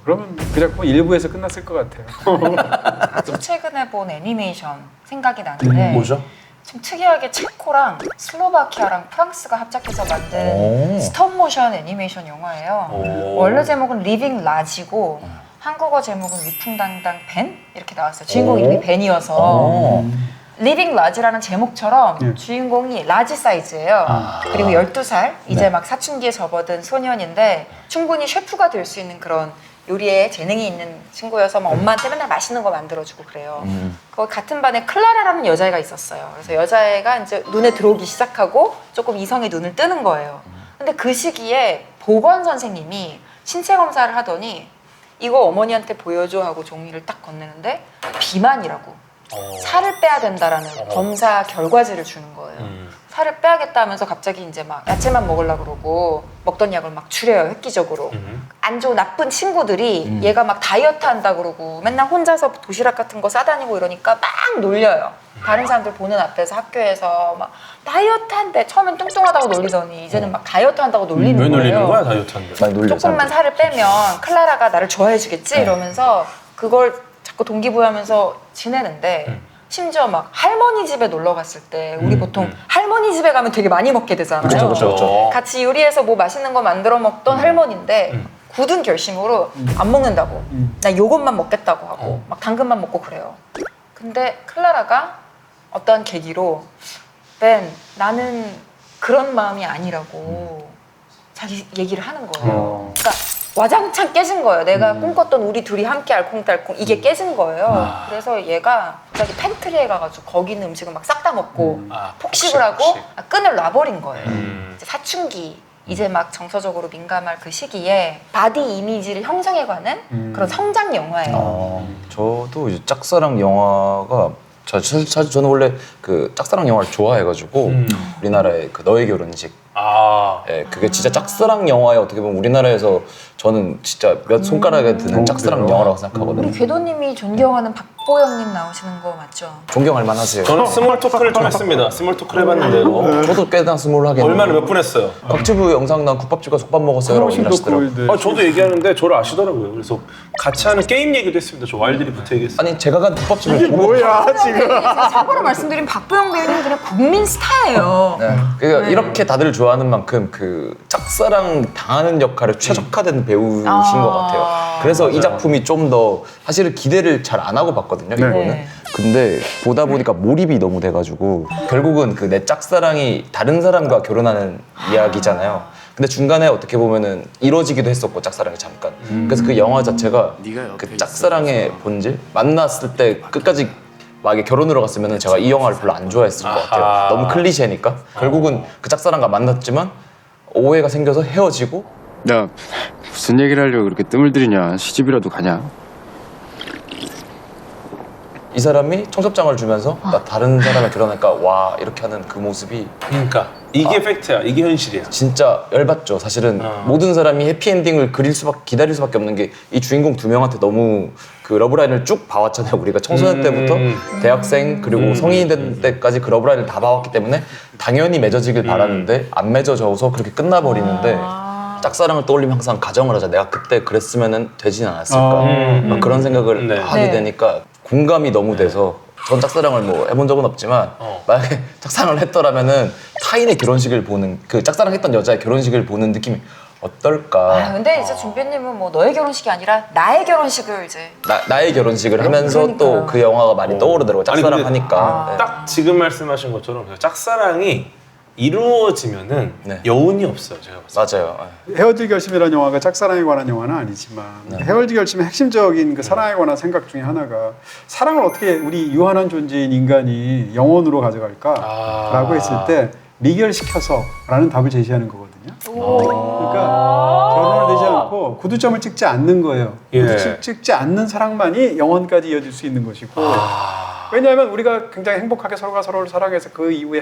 그러면 그 작품 일부에서 끝났을 것 같아요. 아주 최근에 본 애니메이션 생각이 나는데 뭐죠? 좀 특이하게 체코랑 슬로바키아랑 프랑스가 합작해서 만든 스톱모션 애니메이션 영화예요. 오. 원래 제목은 리빙 라지고 한국어 제목은 위풍당당 벤 이렇게 나왔어요. 주인공 이름이 벤이어서 리빙 라지라는 제목처럼 주인공이 라지 사이즈예요. 그리고 12살 이제 막 사춘기에 접어든 소년인데 충분히 셰프가 될 수 있는 그런 요리에 재능이 있는 친구여서 막 엄마한테 맨날 맛있는 거 만들어주고 그래요. 거기 같은 반에 클라라라는 여자애가 있었어요. 그래서 여자애가 이제 눈에 들어오기 시작하고 조금 이성의 눈을 뜨는 거예요. 근데 그 시기에 보건 선생님이 신체 검사를 하더니 이거 어머니한테 보여줘 하고 종이를 딱 건네는데 비만이라고 살을 빼야 된다라는 검사 결과지를 주는 거예요. 살을 빼야겠다 하면서 갑자기 이제 막 야채만 먹으려고 그러고 먹던 약을 막 줄여요, 획기적으로. 안 좋은 나쁜 친구들이 얘가 막 다이어트 한다 그러고 맨날 혼자서 도시락 같은 거 싸다니고 이러니까 막 놀려요. 다른 사람들 보는 앞에서 학교에서 막 다이어트 한대. 처음엔 뚱뚱하다고 놀리더니 이제는 막 다이어트 한다고 놀리는 왜 거예요. 놀리는 거야 다이어트 한데? 많이 놀려. 조금만 살을 빼면 클라라가 나를 좋아해 주겠지 이러면서 그걸 자꾸 동기부여하면서 지내는데 심지어 막 할머니 집에 놀러 갔을 때 우리 보통 할머니 집에 가면 되게 많이 먹게 되잖아요. 그쵸, 그쵸, 그쵸. 같이 요리해서 뭐 맛있는 거 만들어 먹던 할머니인데 굳은 결심으로 안 먹는다고. 나 요것만 먹겠다고 하고 막 당근만 먹고 그래요. 근데 클라라가 어떠한 계기로 벤 나는 그런 마음이 아니라고 자기 얘기를 하는 거예요. 그러니까 와장창 깨진 거예요. 내가 꿈꿨던 우리 둘이 함께 알콩달콩 이게 깨진 거예요. 그래서 얘가 갑자기 팬트리에 가가지고 거기 있는 음식을 막 싹 다 먹고 폭식을 하고 끈을 놔버린 거예요. 이제 사춘기 이제 막 정서적으로 민감할 그 시기에 바디 이미지를 형성해가는 그런 성장 영화예요. 저도 이제 짝사랑 영화가 사실 저는 원래 그 짝사랑 영화를 좋아해가지고 우리나라의 그 너의 결혼식 예, 그게 진짜 짝사랑 영화에 어떻게 보면 우리나라에서 저는 진짜 몇 손가락에 드는 짝사랑 영화라고 생각하거든요. 우리 궤도님이 존경하는 박보영님 나오시는 거 맞죠? 존경할 만하세요. 저는 스몰 토크를 좀 했습니다. 스몰 토크를 해봤는데요. 저도 꽤나 스몰 하겠네요. 얼마나 몇 분 했어요? 곽튜브 영상 난 국밥집과 솥밥 먹었어요 라고 얘기하시더라고요. 저도 얘기하는데 저를 아시더라고요. 그래서 같이 하는 게임 얘기도 했습니다. 저 와일드리프트 얘기했어요. 아니 제가 간 국밥집을 보고 뭐야 지금? 참고로 말씀드린 박보영 배우님 그냥 국민 스타예요. 네. 그러니까 네. 이렇게 다들 좋아하는 만큼 그 짝사랑 당하는 역할에 최적화된 배우신 것 같아요. 그래서 이 작품이 좀 더 사실은 기대를 잘 안 하고 봤거든요. 이거는. 네. 근데 보다 보니까 몰입이 너무 돼가지고 결국은 그 내 짝사랑이 다른 사람과 결혼하는 이야기잖아요. 근데 중간에 어떻게 보면은 이루어지기도 했었고 짝사랑이 잠깐. 그래서 그 영화 자체가 그 짝사랑의 본질 만났을 때 끝까지 만약에 결혼으로 갔으면 제가 이 영화를 별로 안 좋아했을 것 같아요. 아하. 너무 클리셰니까. 결국은 그 짝사랑과 만났지만 오해가 생겨서 헤어지고. 야, 무슨 얘기를 하려고 그렇게 뜸을 들이냐? 시집이라도 가냐? 이 사람이 청첩장을 주면서 나 다른 사람을 결혼할까 와 이렇게 하는 그 모습이 그러니까 이게 팩트야. 이게 현실이야. 진짜 열받죠. 사실은 모든 사람이 해피엔딩을 기다릴 수밖에 없는 게 이 주인공 두 명한테 너무 그 러브라인을 쭉 봐왔잖아요. 우리가 청소년 때부터 대학생 그리고 성인이 된 때까지 그 러브라인을 다 봐왔기 때문에 당연히 맺어지길 바라는데 안 맺어져서 그렇게 끝나버리는데 짝사랑을 떠올리면 항상 가정을 하자. 내가 그때 그랬으면 되진 않았을까. 막 그런 생각을 네. 하게 네. 되니까 공감이 너무 돼서 전 짝사랑을 뭐 해본 적은 없지만 만약에 짝사랑을 했더라면은 타인의 결혼식을 보는 그 짝사랑했던 여자의 결혼식을 보는 느낌이 어떨까. 근데 이제 준비님은 뭐 너의 결혼식이 아니라 나의 결혼식을 이제 나의 결혼식을 하면서 또 그러니까요. 그 영화가 많이 떠오르더라고요. 아니, 짝사랑 근데 하니까. 네. 딱 지금 말씀하신 것처럼 짝사랑이 이루어지면은 네. 여운이 없어요. 제가 봤을 때. 맞아요. 헤어질 결심이라는 영화가 짝사랑에 관한 영화는 아니지만 헤어질 결심의 핵심적인 그 사랑에 관한 생각 중에 하나가 사랑을 어떻게 우리 유한한 존재인 인간이 영혼으로 가져갈까라고 했을 때 미결시켜서라는 답을 제시하는 거거든요. 그러니까 결혼을 되지 않고 구두점을 찍지 않는 거예요. 예. 구두 찍지 않는 사랑만이 영원까지 이어질 수 있는 것이고 왜냐하면 우리가 굉장히 행복하게 서로가 서로를 사랑해서 그 이후에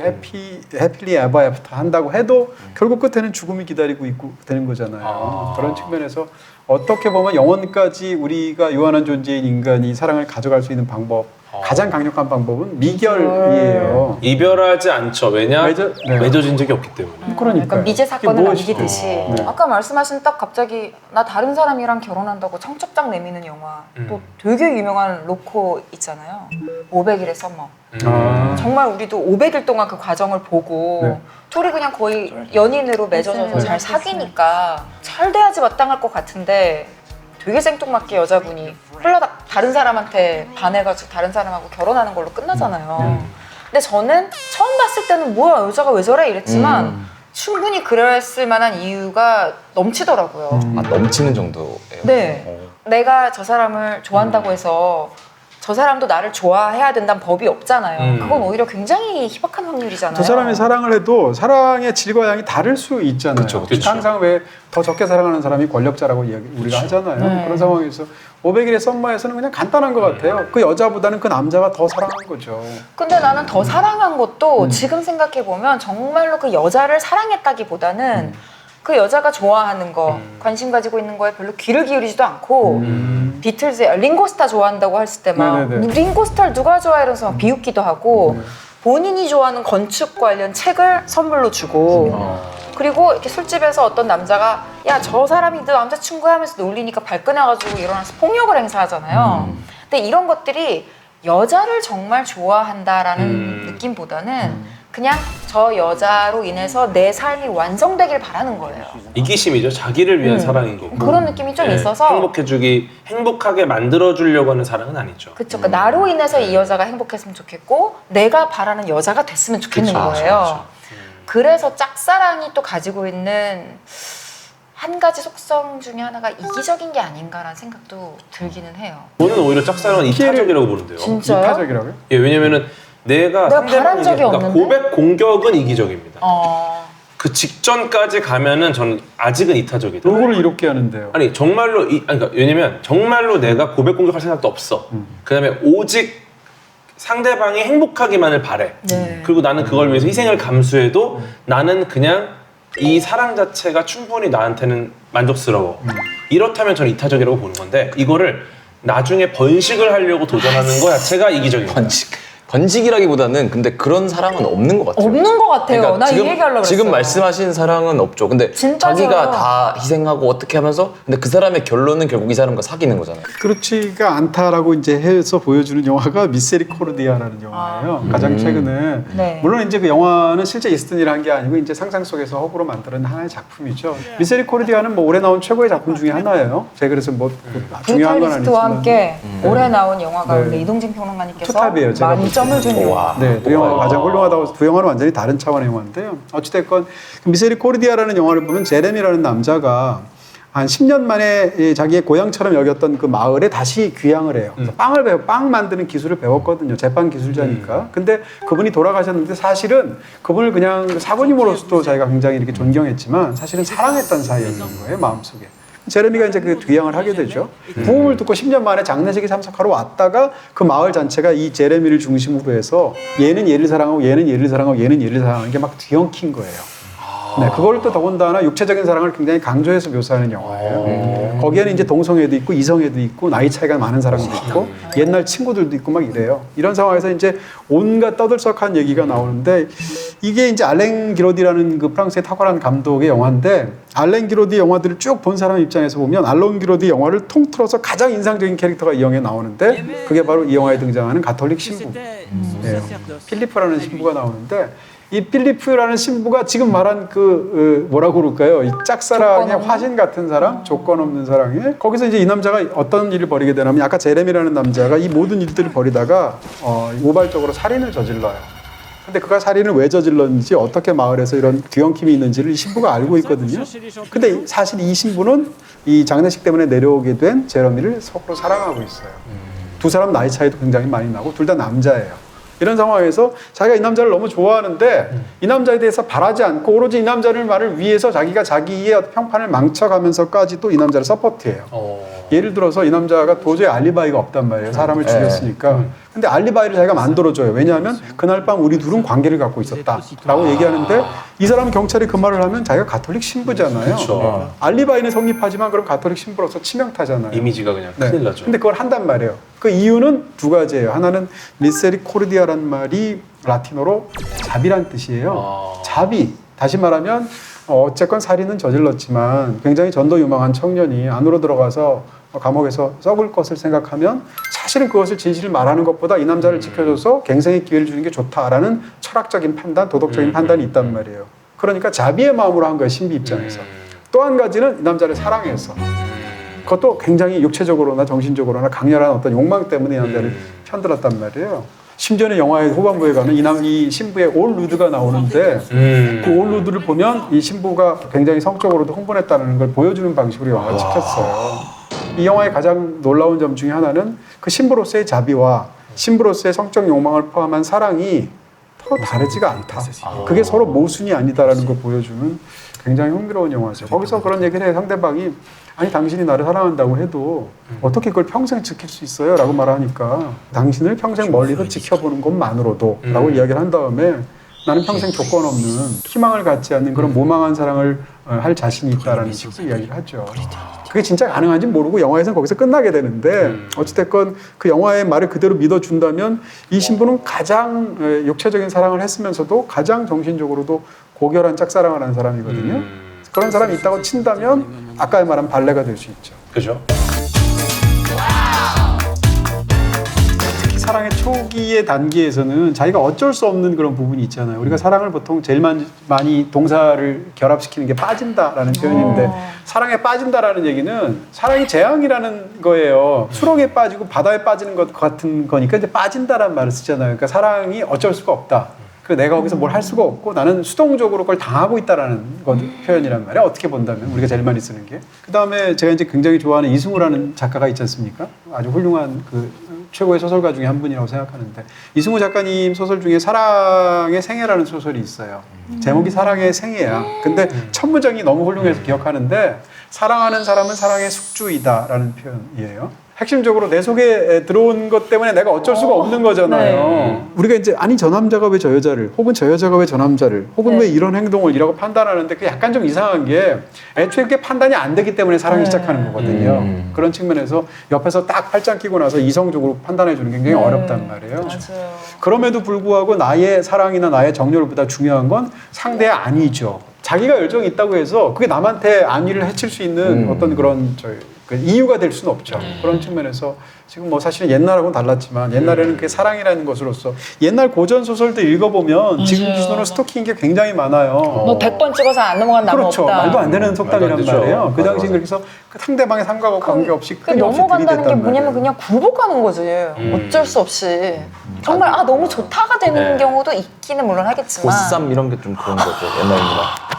해피리 에버 애프터 한다고 해도 결국 끝에는 죽음이 기다리고 있고 되는 거잖아요. 그런 측면에서 어떻게 보면 영원까지 우리가 유한한 존재인 인간이 사랑을 가져갈 수 있는 방법 가장 강력한 방법은 미결이에요. 이별하지 않죠. 왜냐? 네. 맺어진 적이 없기 때문에. 그러니까 약간 미제 사건을 남기듯이 아까 말씀하신 딱 갑자기 나 다른 사람이랑 결혼한다고 청첩장 내미는 영화 또 되게 유명한 로코 있잖아요. 500일의 썸머. 정말 우리도 500일 동안 그 과정을 보고 네. 둘이 그냥 거의 연인으로 맺어져서 잘 사귀니까 잘 돼야지 마땅할 것 같은데 되게 생뚱맞게 여자분이 흘러다 다른 사람한테 반해가지고 다른 사람하고 결혼하는 걸로 끝나잖아요. 근데 저는 처음 봤을 때는 뭐야 여자가 왜 저래 이랬지만 충분히 그랬을 만한 이유가 넘치더라고요. 넘치는 정도예요. 네. 내가 저 사람을 좋아한다고 해서 저 사람도 나를 좋아해야 된다는 법이 없잖아요. 그건 오히려 굉장히 희박한 확률이잖아요. 저 사람이 사랑을 해도 사랑의 질과 양이 다를 수 있잖아요. 그쵸. 항상 왜 더 적게 사랑하는 사람이 권력자라고 우리가 하잖아요. 네. 그런 상황에서 500일의 썸머에서는 그냥 간단한 것 같아요. 그 여자보다는 그 남자가 더 사랑한 거죠. 근데 나는 더 사랑한 것도 지금 생각해보면 정말로 그 여자를 사랑했다기보다는 그 여자가 좋아하는 거, 관심 가지고 있는 거에 별로 귀를 기울이지도 않고 비틀즈의 링고스타 좋아한다고 했을 때 막 네네네. 링고스타를 누가 좋아해 이러면서 막 비웃기도 하고 본인이 좋아하는 건축 관련 책을 선물로 주고 그리고 이렇게 술집에서 어떤 남자가 야 저 사람이 너 남자친구야 하면서 놀리니까 발끈해가지고 일어나서 폭력을 행사하잖아요. 근데 이런 것들이 여자를 정말 좋아한다라는 느낌보다는 그냥 저 여자로 인해서 내 삶이 완성되길 바라는 거예요. 이기심이죠. 자기를 위한 사랑인 거고. 그런 느낌이 좀 네, 있어서 행복하게 만들어주려고 하는 사랑은 아니죠. 그쵸. 그러니까 나로 인해서 이 여자가 행복했으면 좋겠고 내가 바라는 여자가 됐으면 좋겠는 그쵸, 거예요. 그래서 짝사랑이 또 가지고 있는 한 가지 속성 중에 하나가 이기적인 게 아닌가라는 생각도 들기는 해요. 저는 오히려 짝사랑은 이타적이라고 보는데요. 진짜요? 이타적이라고요? 예, 왜냐면은 내가 바란 적이 그러니까 없는데? 고백 공격은 이기적입니다. 어... 그 직전까지 가면은 저는 아직은 이타적이다. 누구를 이롭게 하는데요? 아니 정말로 그러니까 왜냐면 정말로 내가 고백 공격할 생각도 없어. 그다음에 오직 상대방이 행복하기만을 바래. 네. 그리고 나는 그걸 위해서 희생을 감수해도 나는 그냥 이 사랑 자체가 충분히 나한테는 만족스러워. 이렇다면 저는 이타적이라고 보는 건데 이거를 나중에 번식을 하려고 도전하는 거 자체가 이기적입니다. 번직이라기보다는 근데 그런 사랑은 없는 것 같아요. 없는 것 같아요. 그러니까 나 이 얘기하려고 그랬어요. 지금 말씀하신 사랑은 없죠. 근데 진짜죠. 자기가 다 희생하고 어떻게 하면서 근데 그 사람의 결론은 결국 이 사람과 사귀는 거잖아요. 그렇지가 않다라고 이제 해서 보여주는 영화가 미세리코르디아라는 영화예요. 가장 최근에 네. 물론 이제 그 영화는 실제 있었던 일을 한 게 아니고 이제 상상 속에서 허구로 만드는 하나의 작품이죠. 미세리코르디아는 뭐 올해 나온 최고의 작품 중에 하나예요. 제가 그래서 뭐 중요한 건 브루탈리스트와 아니지만 함께 올해 나온 영화 가운데 네. 이동진 평론가님께서 투탑이에요, 제가 만점을 준 영화. 네, 그 영화가 가장 훌륭하다고. 그 영화는 완전히 다른 차원의 영화인데요. 어찌됐건 미세리코르디아라는 영화를 보면 제레미라는 남자가 한 10년 만에 자기의 고향처럼 여겼던 그 마을에 다시 귀향을 해요. 그래서 빵 만드는 기술을 배웠거든요. 제빵 기술자니까. 근데 그분이 돌아가셨는데 사실은 그분을 그냥 사부님으로서도 자기가 굉장히 이렇게 존경했지만 사실은 사랑했던 사이였던 거예요, 마음속에. 제레미가 이제 그 귀향을 하게 되죠. 부음을 듣고 10년 만에 장례식에 참석하러 왔다가 그 마을 전체가 이 제레미를 중심으로 해서 얘는 얘를 사랑하고 얘는 얘를 사랑하고 얘는 얘를 사랑하는 게 막 뒤엉킨 거예요. 네, 그걸 또 더군다나 육체적인 사랑을 굉장히 강조해서 묘사하는 영화예요. 거기에는 이제 동성애도 있고 이성애도 있고 나이 차이가 많은 사람도 있고 옛날 친구들도 있고 막 이래요. 이런 상황에서 이제 온갖 떠들썩한 얘기가 나오는데 이게 이제 알랭 기로디라는 그 프랑스의 탁월한 감독의 영화인데 알랭 기로디 영화들을 쭉 본 사람 입장에서 보면 알랭 기로디 영화를 통틀어서 가장 인상적인 캐릭터가 이 영화에 나오는데 그게 바로 이 영화에 등장하는 가톨릭 신부. 필리프라는 신부가 나오는데 이 필리프라는 신부가 지금 말한 뭐라고 그럴까요? 이 짝사랑의 화신 같은 사람, 조건 없는 사랑에 거기서 이제 이 남자가 어떤 일을 벌이게 되냐면 아까 제레미라는 남자가 이 모든 일들을 벌이다가 우발적으로 살인을 저질러요. 근데 그가 살인을 왜 저질렀는지 어떻게 마을에서 이런 뒤엉킴이 있는지를 이 신부가 알고 있거든요. 근데 사실 이 신부는 이 장례식 때문에 내려오게 된 제레미를 서로 사랑하고 있어요. 두 사람 나이 차이도 굉장히 많이 나고 둘 다 남자예요. 이런 상황에서 자기가 이 남자를 너무 좋아하는데 이 남자에 대해서 바라지 않고 오로지 이 남자를 말을 위해서 자기가 자기의 평판을 망쳐가면서까지 또 이 남자를 서포트해요. 예를 들어서 이 남자가 도저히 알리바이가 없단 말이에요. 사람을 죽였으니까. 근데 알리바이를 자기가 만들어줘요. 왜냐하면 그날 밤 우리 둘은 관계를 갖고 있었다라고 얘기하는데 이 사람 경찰이 그 말을 하면 자기가 가톨릭 신부잖아요. 그쵸. 알리바이는 성립하지만 그럼 가톨릭 신부로서 치명타잖아요. 이미지가 그냥 큰일 나죠. 근데 그걸 한단 말이에요. 그 이유는 두 가지예요. 하나는 미세리코르디아란 말이 라틴어로 자비란 뜻이에요. 자비. 다시 말하면 어쨌건 살인은 저질렀지만 굉장히 전도 유망한 청년이 안으로 들어가서 감옥에서 썩을 것을 생각하면 사실은 그것을 진실을 말하는 것보다 이 남자를 지켜줘서 갱생의 기회를 주는 게 좋다라는 철학적인 판단, 도덕적인 판단이 있단 말이에요. 그러니까 자비의 마음으로 한 거예요, 신비 입장에서. 또 한 가지는 이 남자를 사랑해서. 그것도 굉장히 육체적으로나 정신적으로나 강렬한 어떤 욕망 때문에 이 남자를 편들었단 말이에요. 심지어는 영화의 후반부에 가면 이 신부의 올 루드가 나오는데 그 올 루드를 보면 이 신부가 굉장히 성적으로도 흥분했다는 걸 보여주는 방식으로 영화가 찍혔어요. 이 영화의 가장 놀라운 점 중에 하나는 그 신부로서의 자비와 신부로서의 성적 욕망을 포함한 사랑이 서로 다르지가 않다. 그게 서로 모순이 아니다라는 걸 보여주는 굉장히 흥미로운 영화죠. 거기서 그런 얘기를 해 상대방이 아니 당신이 나를 사랑한다고 해도 어떻게 그걸 평생 지킬 수 있어요? 라고 말하니까 당신을 평생 멀리서 지켜보는 것만으로도 라고 이야기를 한 다음에 나는 평생 조건 없는 희망을 갖지 않는 그런 무망한 사랑을 할 자신이 있다라는 식으로 이야기를 하죠. 그게 진짜 가능한지 모르고 영화에서는 거기서 끝나게 되는데 어찌됐건 그 영화의 말을 그대로 믿어준다면 이 신부는 가장 육체적인 사랑을 했으면서도 가장 정신적으로도 고결한 짝사랑을 하는 사람이거든요. 그런 사람이 있다고 친다면 아까 말한 발레가 될 수 있죠. 그죠? 사랑의 초기의 단계에서는 자기가 어쩔 수 없는 그런 부분이 있잖아요. 우리가 사랑을 보통 제일 많이 동사를 결합시키는 게 빠진다라는 표현인데 사랑에 빠진다라는 얘기는 사랑이 재앙이라는 거예요. 수렁에 빠지고 바다에 빠지는 것 같은 거니까 이제 빠진다라는 말을 쓰잖아요. 그러니까 사랑이 어쩔 수가 없다. 그래서 내가 거기서 뭘 할 수가 없고 나는 수동적으로 그걸 당하고 있다라는 표현이란 말이야. 어떻게 본다면 우리가 제일 많이 쓰는 게. 그다음에 제가 이제 굉장히 좋아하는 이승우라는 작가가 있지 않습니까? 아주 훌륭한 그 최고의 소설가 중에 한 분이라고 생각하는데 이승우 작가님 소설 중에 사랑의 생애라는 소설이 있어요. 제목이 사랑의 생애야. 근데 첫 문장이 너무 훌륭해서 기억하는데 사랑하는 사람은 사랑의 숙주이다라는 표현이에요. 핵심적으로 내 속에 들어온 것 때문에 내가 어쩔 수가 없는 거잖아요. 우리가 이제 아니 저 남자가 왜 저 여자를 혹은 저 여자가 왜 저 남자를 혹은 왜 이런 행동을 이라고 판단하는데 그게 약간 좀 이상한 게 애초에 그게 판단이 안 되기 때문에 사랑이 시작하는 거거든요. 그런 측면에서 옆에서 딱 팔짱 끼고 나서 이성적으로 판단해 주는 게 굉장히 어렵단 말이에요. 맞아요. 그럼에도 불구하고 나의 사랑이나 나의 정열보다 중요한 건 상대의 안위죠. 자기가 열정이 있다고 해서 그게 남한테 안위를 해칠 수 있는 어떤 그런 그 이유가 될 수는 없죠. 그런 측면에서 지금 뭐 사실은 옛날하고는 달랐지만 옛날에는 그게 사랑이라는 것으로서 옛날 고전 소설들 읽어보면 지금 기준으로 스토킹인 게 굉장히 많아요. 뭐 100번 찍어서 안 넘어간 나무 그렇죠. 없다. 말도 안 되는 속담이란 말도 안 되죠. 말이에요. 그 맞아, 당시에 맞아. 그래서 그 상대방의 상관과 관계없이 그 끊임없이 넘어간다는 게 들이댔단 뭐냐면 말이에요. 그냥 굴복하는 거지. 어쩔 수 없이. 정말 아 너무 좋다가 되는 경우도 있기는 물론 하겠지만. 보쌈 이런 게 좀 그런 거죠. 옛날입니다.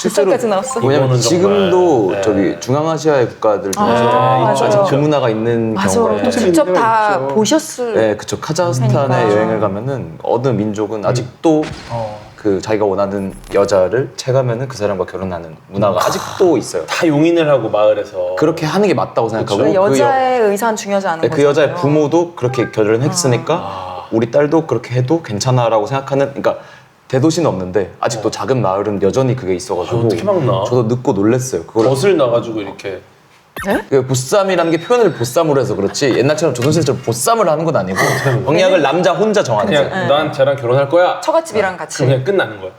보쌈까지 나왔어? 왜냐면 그거는 지금도 정말, 저기 중앙아시아의 국가들 중에서 맞아요. 아직 그 문화가 있는 맞아. 경우가 또 직접 다 있죠. 보셨을. 네, 그쵸. 카자흐스탄에 그러니까. 여행을 가면은 어느 민족은 아직도 그 자기가 원하는 여자를 채가면은 그 사람과 결혼하는 문화가 아직도 있어요. 다 용인을 하고 마을에서 그렇게 하는 게 맞다고 생각하고 그 그 여자의 의사는 중요하지 않은 네, 거죠. 그 여자의 부모도 그렇게 결혼했으니까 우리 딸도 그렇게 해도 괜찮아라고 생각하는, 그러니까 대도시는 없는데 아직도 작은 마을은 여전히 그게 있어가지고 어떻게 막 나? 저도 늦고 놀랐어요. 그걸 젖을 나가지고 이렇게 그 보쌈이라는 게 표현을 보쌈으로 해서 그렇지 옛날처럼 조선시대처럼 보쌈을 하는 건 아니고 공약을 남자 혼자 정하는 그냥 거예요. 난 쟤랑 결혼할 거야. 처갓집이랑 같이. 그냥 끝나는 거야.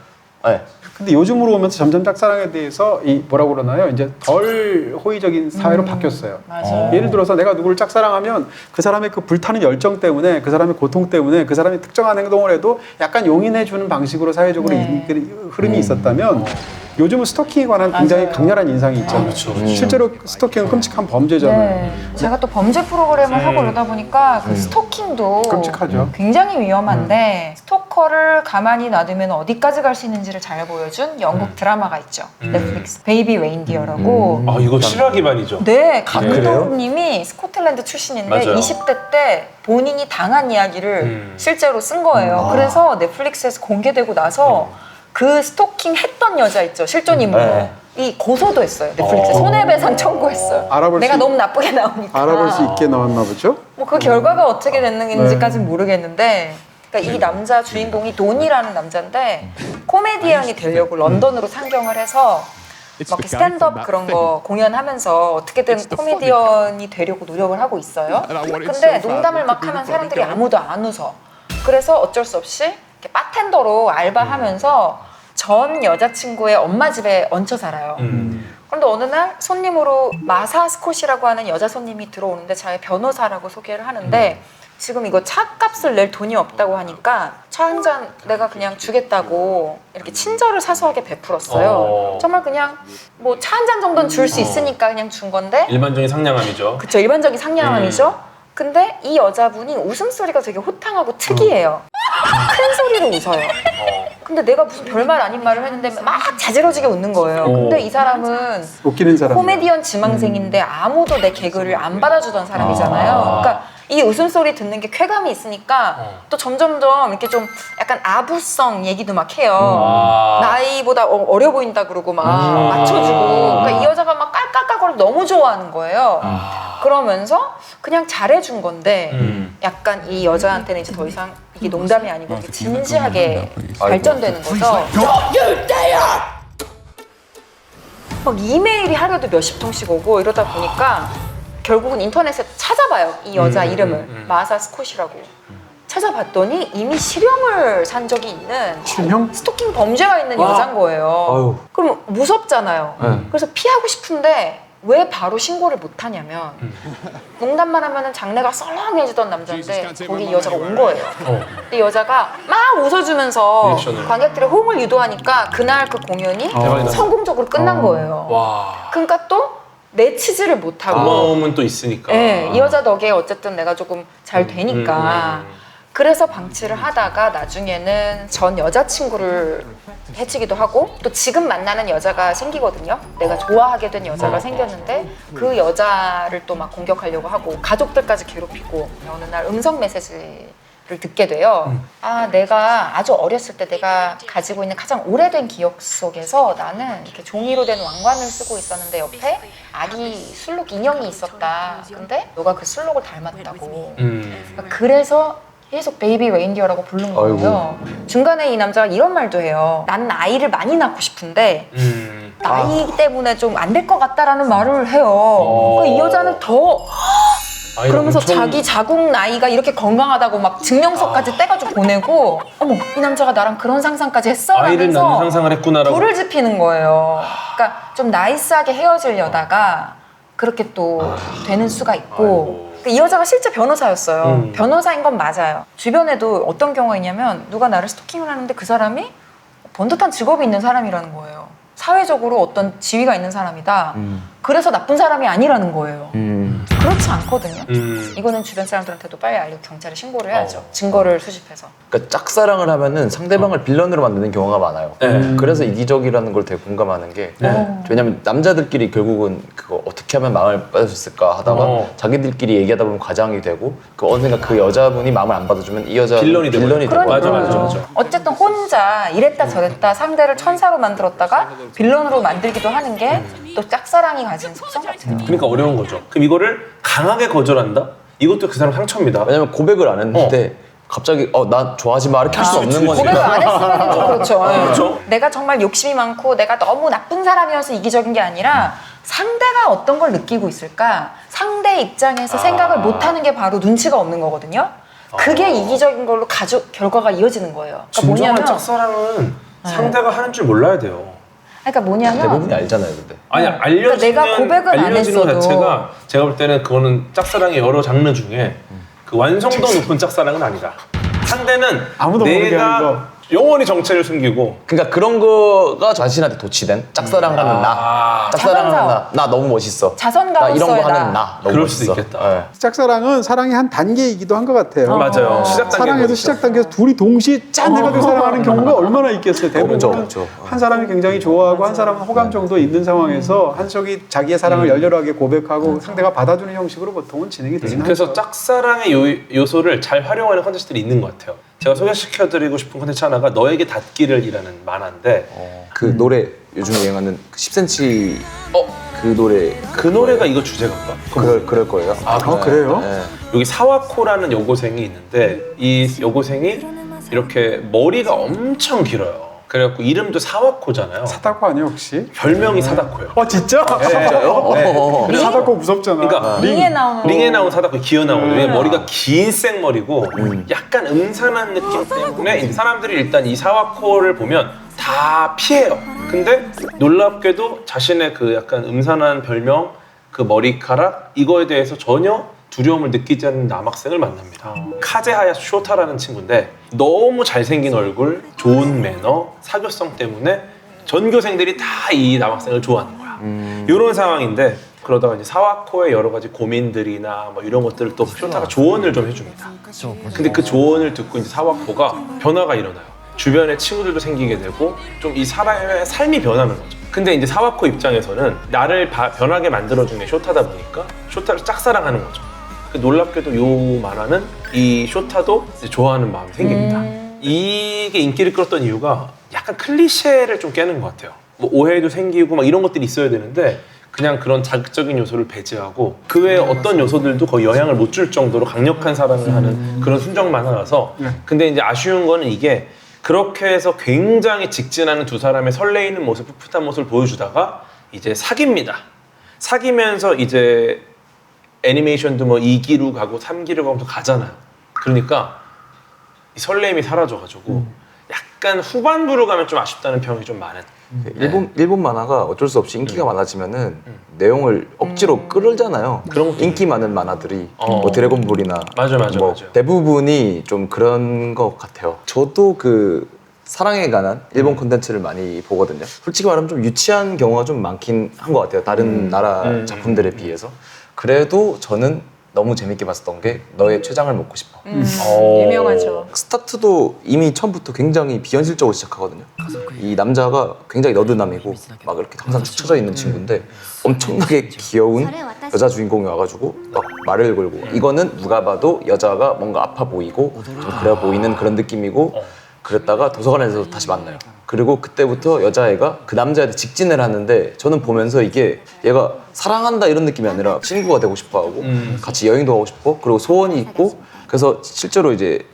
네. 근데 요즘으로 오면서 점점 짝사랑에 대해서 이 뭐라고 그러나요? 이제 덜 호의적인 사회로 바뀌었어요. 맞아요. 예를 들어서 내가 누구를 짝사랑하면 그 사람의 그 불타는 열정 때문에 그 사람의 고통 때문에 그 사람이 특정한 행동을 해도 약간 용인해주는 방식으로 사회적으로 네. 흐름이 있었다면 요즘은 스토킹에 관한 굉장히 맞아요. 강렬한 인상이 있잖아요. 그렇죠. 실제로 스토킹은 끔찍한 범죄잖아요. 네. 제가 또 범죄 프로그램을 하고 이러다 보니까 그 스토킹도 끔찍하죠. 굉장히 위험한데 스토커를 가만히 놔두면 어디까지 갈 수 있는지를 잘 보여준 영국 드라마가 있죠. 넷플릭스 베이비 레인디어라고. 아 이거 실화 기반이죠. 네, 그래요? 감독님이 스코틀랜드 출신인데 맞아요. 20대 때 본인이 당한 이야기를 실제로 쓴 거예요. 그래서 넷플릭스에서 공개되고 나서 그 스토킹 했던 여자 있죠. 실존 인물. 네. 이 고소도 했어요. 넷플릭스에 손해배상 청구했어요. 알아볼 내가 수 너무 나쁘게 나오니까. 알아볼 수 있게 나왔나 보죠? 뭐 그 결과가 어떻게 됐는지까지는 모르겠는데 그러니까 이 남자 주인공이 돈이라는 남자인데 코미디언이 되려고 런던으로 상경을 해서 막 스탠드업 그런 거 공연하면서 어떻게든 코미디언이 되려고 노력을 하고 있어요. 근데 농담을 막 하면 사람들이 아무도 안 웃어. 그래서 어쩔 수 없이 이렇게 바텐더로 알바하면서 전 여자친구의 엄마 집에 얹혀 살아요. 그런데 어느 날 손님으로 마사 스콧이라고 하는 여자 손님이 들어오는데 자기 변호사라고 소개를 하는데 지금 이거 차값을 낼 돈이 없다고 하니까 차 한 잔 내가 그냥 주겠다고 이렇게 친절을 사소하게 베풀었어요. 정말 그냥 뭐 차 한 잔 정도는 줄 수 있으니까 그냥 준 건데 일반적인 상냥함이죠. 그쵸, 일반적인 상냥함이죠. 근데 이 여자분이 웃음소리가 되게 호탕하고 특이해요. 큰 소리로 웃어요. 근데 내가 무슨 별말 아닌 말을 했는데 막 자지러지게 웃는 거예요. 근데 이 사람은 웃기는 사람. 코미디언 지망생인데 아무도 내 개그를 안 받아주던 사람이잖아요. 그러니까 이 웃음소리 듣는 게 쾌감이 있으니까 또 점점점 이렇게 좀 약간 아부성 얘기도 막 해요. 나이보다 어려 보인다 그러고 막 맞춰주고. 그러니까 이 여자가 막 깔깔깔거리고 너무 좋아하는 거예요. 그러면서 그냥 잘해준 건데 약간 이 여자한테는 이제 더 이상 이게 농담이 아니고 이게 진지하게 발전되는 거죠. 막 이메일이 하루에도 몇십 통씩 오고 이러다 보니까 결국은 인터넷에 찾아봐요. 이 여자 이름을. 마사 스콧이라고. 찾아봤더니 이미 실형을 산 적이 있는 실형? 스토킹 범죄가 있는 여자인 거예요. 그럼 무섭잖아요. 그래서 피하고 싶은데 왜 바로 신고를 못 하냐면 농담만 하면은 장래가 썰렁해지던 남자인데 거기 이 여자가 온 거예요. 근데 이 여자가 막 웃어주면서 리액션을. 관객들의 호응을 유도하니까 그날 그 공연이 성공적으로 끝난 거예요. 그러니까 또 내치지를 못하고 고마움은 또 있으니까. 네, 이 여자 덕에 어쨌든 내가 조금 잘 되니까 그래서 방치를 하다가 나중에는 전 여자친구를 해치기도 하고 또 지금 만나는 여자가 생기거든요. 내가 좋아하게 된 여자가 생겼는데 그 여자를 또 막 공격하려고 하고 가족들까지 괴롭히고 어느 날 음성 메시지를 듣게 돼요. 아, 내가 아주 어렸을 때 내가 가지고 있는 가장 오래된 기억 속에서 나는 이렇게 종이로 된 왕관을 쓰고 있었는데 옆에 아기 술록 인형이 있었다. 근데 너가 그 술록을 닮았다고. 그래서 계속 베이비 레인디어라고 부른 거예요. 중간에 이 남자가 이런 말도 해요. 난 아이를 많이 낳고 싶은데 나이 때문에 좀 안 될 것 같다라는 말을 해요. 그러니까 이 여자는 더 그러면서 자기 자궁 나이가 이렇게 건강하다고 막 증명서까지 떼가지고 보내고 어머 이 남자가 나랑 그런 상상까지 했어? 아이를 낳는 라면서 상상을 했구나라고. 불을 지피는 거예요. 그러니까 좀 나이스하게 헤어지려다가 그렇게 또 되는 수가 있고 이 여자가 실제 변호사였어요. 변호사인 건 맞아요. 주변에도 어떤 경우가 있냐면 누가 나를 스토킹을 하는데 그 사람이 번듯한 직업이 있는 사람이라는 거예요. 사회적으로 어떤 지위가 있는 사람이다. 그래서 나쁜 사람이 아니라는 거예요. 그렇지 않거든요. 이거는 주변 사람들한테도 빨리 알리고 경찰에 신고를 해야죠. 증거를 수집해서. 그러니까 짝사랑을 하면은 상대방을 빌런으로 만드는 경우가 많아요. 그래서 이기적이라는 걸 되게 공감하는 게 왜냐면 남자들끼리 결국은 그거 어떻게 하면 마음을 받을 수 있을까 하다가 자기들끼리 얘기하다 보면 과장이 되고 그 어느샌가 그 여자분이 마음을 안 받아주면 이 여자 빌런이 되고. 되고 맞아, 맞아, 맞아. 어쨌든 혼자 이랬다 저랬다 상대를 천사로 만들었다가 빌런으로 만들기도 하는 게 또 짝사랑이 가진 속성 같아요. 그러니까 어려운 거죠. 그럼 이거를 강하게 거절한다? 이것도 그 사람 상처입니다. 왜냐면 고백을 안 했는데 갑자기 나 좋아하지 마 이렇게 할 수 없는 거니까. 고백을 안 했으면 좀 그렇죠. 그렇죠. 내가 정말 욕심이 많고 내가 너무 나쁜 사람이어서 이기적인 게 아니라 상대가 어떤 걸 느끼고 있을까? 상대 입장에서 생각을 못하는 게 바로 눈치가 없는 거거든요. 그게 이기적인 걸로 결과가 이어지는 거예요. 그러니까 진정한 뭐냐면 짝사랑은 상대가 하는 줄 몰라야 돼요. 그러니까 뭐냐면 대부분이 알잖아요, 근데. 아니 알려지면 그러니까 내가 고백을 안 알려지는 것 했어도 자체가 제가 볼 때는 그거는 짝사랑의 여러 장르 중에 그 완성도 높은 짝사랑은 아니다. 상대는 아무도 모르게 하는 내가 거. 영원히 정체를 숨기고 그러니까 그런 거가 자신한테 도취된 짝사랑하는 나, 짝사랑하는 자선사업. 나 너무 멋있어. 자선가로서의 나 이런 거 하는 나. 나 너무 그럴 멋있어. 수도 있겠다. 네. 짝사랑은 사랑의 한 단계이기도 한 것 같아요. 맞아요. 시작 단계 사랑에서 시작 단계에서 둘이 동시에 짠 해가지고 사랑하는 경우가 얼마나 있겠어요. 대부분은 없죠. 한 사람이 굉장히 좋아하고 한 사람은 호감 정도 있는 상황에서 한쪽이 자기의 사랑을 열렬하게 고백하고 상대가 받아주는 형식으로 보통은 진행이 되긴 그래서 하죠. 짝사랑의 요소를 잘 활용하는 컨텐츠들이 있는 것 같아요. 제가 소개시켜드리고 싶은 컨텐츠 하나가 너에게 닿기를 이라는 만화인데 그 노래 요즘에 유행하는 10cm 그 노래 그 노래가 이거 주제가인가? 그럴 거예요. 그래요? 네. 여기 사와코라는 여고생이 있는데 이 여고생이 이렇게 머리가 엄청 길어요. 그래갖고 이름도 사와코잖아요. 사다코 아니에요 혹시? 별명이 사다코예요. 진짜? 진짜요? 네. 사다코 무섭잖아. 그러니까 링에 나오는 링에 나온 사다코 기어 나오는데 머리가 긴 생머리고 약간 음산한 느낌 때문에 이제 사람들이 일단 이 사와코를 보면 다 피해요. 근데 놀랍게도 자신의 그 약간 음산한 별명, 그 머리카락 이거에 대해서 전혀 두려움을 느끼지 않는 남학생을 만납니다. 카제하야 쇼타라는 친구인데 너무 잘생긴 얼굴, 좋은 매너, 사교성 때문에 전교생들이 다 이 남학생을 좋아하는 거야. 이런 상황인데 그러다가 이제 사와코의 여러 가지 고민들이나 뭐 이런 것들을 또 쇼타가 조언을 좀 해줍니다. 근데 그 조언을 듣고 이제 사와코가 변화가 일어나요. 주변에 친구들도 생기게 되고 좀 이 사람의 삶이 변하는 거죠. 근데 이제 사와코 입장에서는 나를 변하게 만들어준 게 쇼타다 보니까 쇼타를 짝사랑하는 거죠. 놀랍게도 요 만화는 이 쇼타도 이제 좋아하는 마음이 생깁니다. 이게 인기를 끌었던 이유가 약간 클리셰를 좀 깨는 것 같아요. 뭐 오해도 생기고 막 이런 것들이 있어야 되는데 그냥 그런 자극적인 요소를 배제하고 그 외에 어떤 요소들도 거의 영향을 못 줄 정도로 강력한 사랑을 하는 그런 순정 만화라서 근데 이제 아쉬운 거는 이게 그렇게 해서 굉장히 직진하는 두 사람의 설레이는 모습, 풋풋한 모습을 보여주다가 이제 사깁니다. 사귀면서 이제 애니메이션도 뭐 2기로 가고 3기로 가고 가잖아요. 그러니까 이 설레임이 사라져가지고 약간 후반부로 가면 좀 아쉽다는 평이 좀 많은. 일본 만화가 어쩔 수 없이 인기가 많아지면은 내용을 억지로 끌잖아요. 그런 것도 인기 많은 만화들이 뭐 드래곤볼이나 맞아. 대부분이 좀 그런 것 같아요. 저도 그 사랑에 관한 일본 콘텐츠를 많이 보거든요. 솔직히 말하면 좀 유치한 경우가 좀 많긴 한 것 같아요. 다른 나라 작품들에 비해서. 그래도 저는 너무 재밌게 봤었던 게 너의 췌장을 먹고 싶어. 유명하죠. 스타트도 이미 처음부터 굉장히 비현실적으로 시작하거든요. 이 남자가 굉장히 너드남이고 막 이렇게 항상 축 처져 있는 친구인데 엄청나게 귀여운 여자 주인공이 와가지고 막 말을 걸고 이거는 누가 봐도 여자가 뭔가 아파 보이고 좀 그래 보이는 그런 느낌이고 그랬다가 도서관에서 다시 만나요. 그리고 그때부터 여자애가 그 남자한테 직진을 하는데 저는 보면서 이게 얘가 사랑한다 이런 느낌이 아니라 친구가 되고 싶어 하고 같이 여행도 가고 싶어 그리고 소원이 있고 그래서 실제로 이제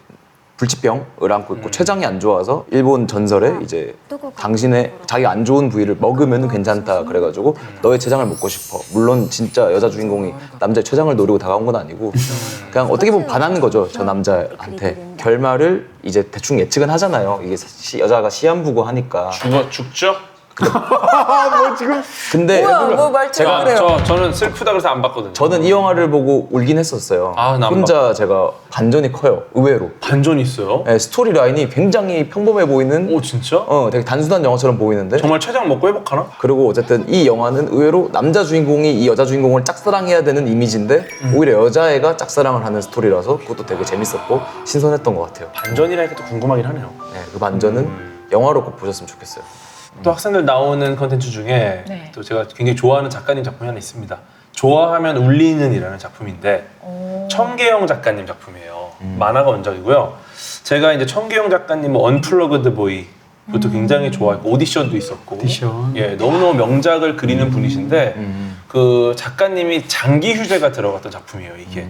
불치병을 안고 있고 췌장이 안 좋아서 일본 전설에 이제 당신의 자기 안 좋은 부위를 먹으면 괜찮다 그래가지고 너의 췌장을 먹고 싶어. 물론 진짜 여자 주인공이 남자의 췌장을 노리고 다가온 건 아니고 그냥 어떻게 보면 반하는 거죠 저 남자한테. 결말을 이제 대충 예측은 하잖아요. 이게 여자가 시한부고 하니까. 죽죠? 뭐 지금 근데 뭐 말투가 그래요. 저는 슬프다 그래서 안 봤거든요. 저는 이 영화를 보고 울긴 했었어요. 아, 난 혼자 제가 반전이 커요. 의외로. 반전이 있어요? 네, 스토리 라인이 굉장히 평범해 보이는 오 진짜? 되게 단순한 영화처럼 보이는데 정말 췌장 먹고 회복하나? 그리고 어쨌든 이 영화는 의외로 남자 주인공이 이 여자 주인공을 짝사랑해야 되는 이미지인데 오히려 여자애가 짝사랑을 하는 스토리라서 그것도 되게 재밌었고 신선했던 것 같아요. 반전이라니까 또 궁금하긴 하네요. 네, 그 반전은 영화로 꼭 보셨으면 좋겠어요. 또 학생들 나오는 컨텐츠 중에 네. 또 제가 굉장히 좋아하는 작가님 작품이 하나 있습니다. 좋아하면 울리는이라는 작품인데 청계영 작가님 작품이에요. 만화가 원작이고요. 제가 이제 청계영 작가님 뭐 언플러그드 보이 그것도 굉장히 좋아했고 오디션도 있었고 예, 너무너무 명작을 그리는 분이신데 그 작가님이 장기 휴재가 들어갔던 작품이에요 이게.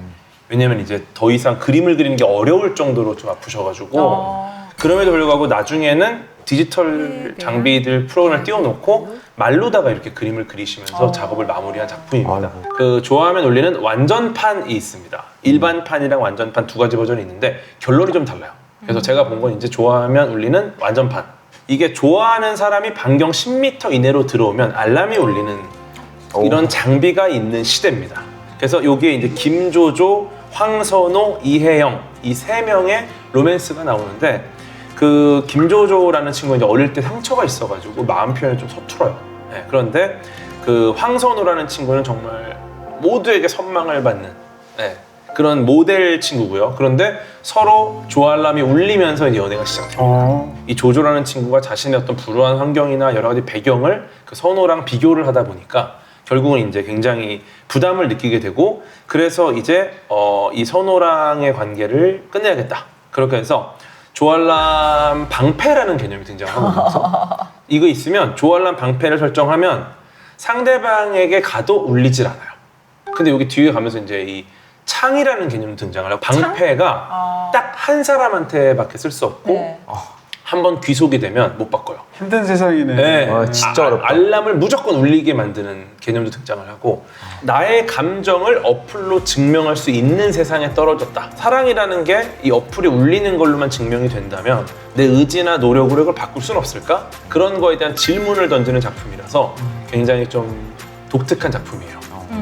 왜냐면 이제 더 이상 그림을 그리는 게 어려울 정도로 좀 아프셔가지고 그럼에도 불구하고 나중에는 디지털 장비들 프로그램을 띄워놓고 말로다가 이렇게 그림을 그리시면서 작업을 마무리한 작품입니다. 그 좋아하면 울리는 완전판이 있습니다. 일반판이랑 완전판 두 가지 버전이 있는데 결론이 좀 달라요. 그래서 제가 본 건 이제 좋아하면 울리는 완전판. 이게 좋아하는 사람이 반경 10m 이내로 들어오면 알람이 울리는 이런 장비가 있는 시대입니다. 그래서 여기에 이제 김조조, 황선호, 이혜영 이 세 명의 로맨스가 나오는데 그 김조조라는 친구가 이제 어릴 때 상처가 있어가지고 마음 표현이 좀 서툴어요. 네, 그런데 그 황선호라는 친구는 정말 모두에게 선망을 받는 그런 모델 친구고요. 그런데 서로 좋아할람이 울리면서 이제 연애가 시작됩니다. 이 조조라는 친구가 자신의 어떤 불우한 환경이나 여러 가지 배경을 그 선호랑 비교를 하다 보니까 결국은 이제 굉장히 부담을 느끼게 되고 그래서 이제 이 선호랑의 관계를 끝내야겠다. 그렇게 해서 조알람 방패라는 개념이 등장하거든요. 이거 있으면 조알람 방패를 설정하면 상대방에게 가도 울리질 않아요. 근데 여기 뒤에 가면서 이제 이 창이라는 개념이 등장을 하고 방패가 딱 한 사람한테밖에 쓸 수 없고 한 번 귀속이 되면 못 바꿔요. 힘든 세상이네. 네. 진짜 어렵다. 알람을 무조건 울리게 만드는 개념도 등장을 하고 나의 감정을 어플로 증명할 수 있는 세상에 떨어졌다. 사랑이라는 게 이 어플이 울리는 걸로만 증명이 된다면 내 의지나 노력으로 이걸 바꿀 수는 없을까? 그런 거에 대한 질문을 던지는 작품이라서 굉장히 좀 독특한 작품이에요.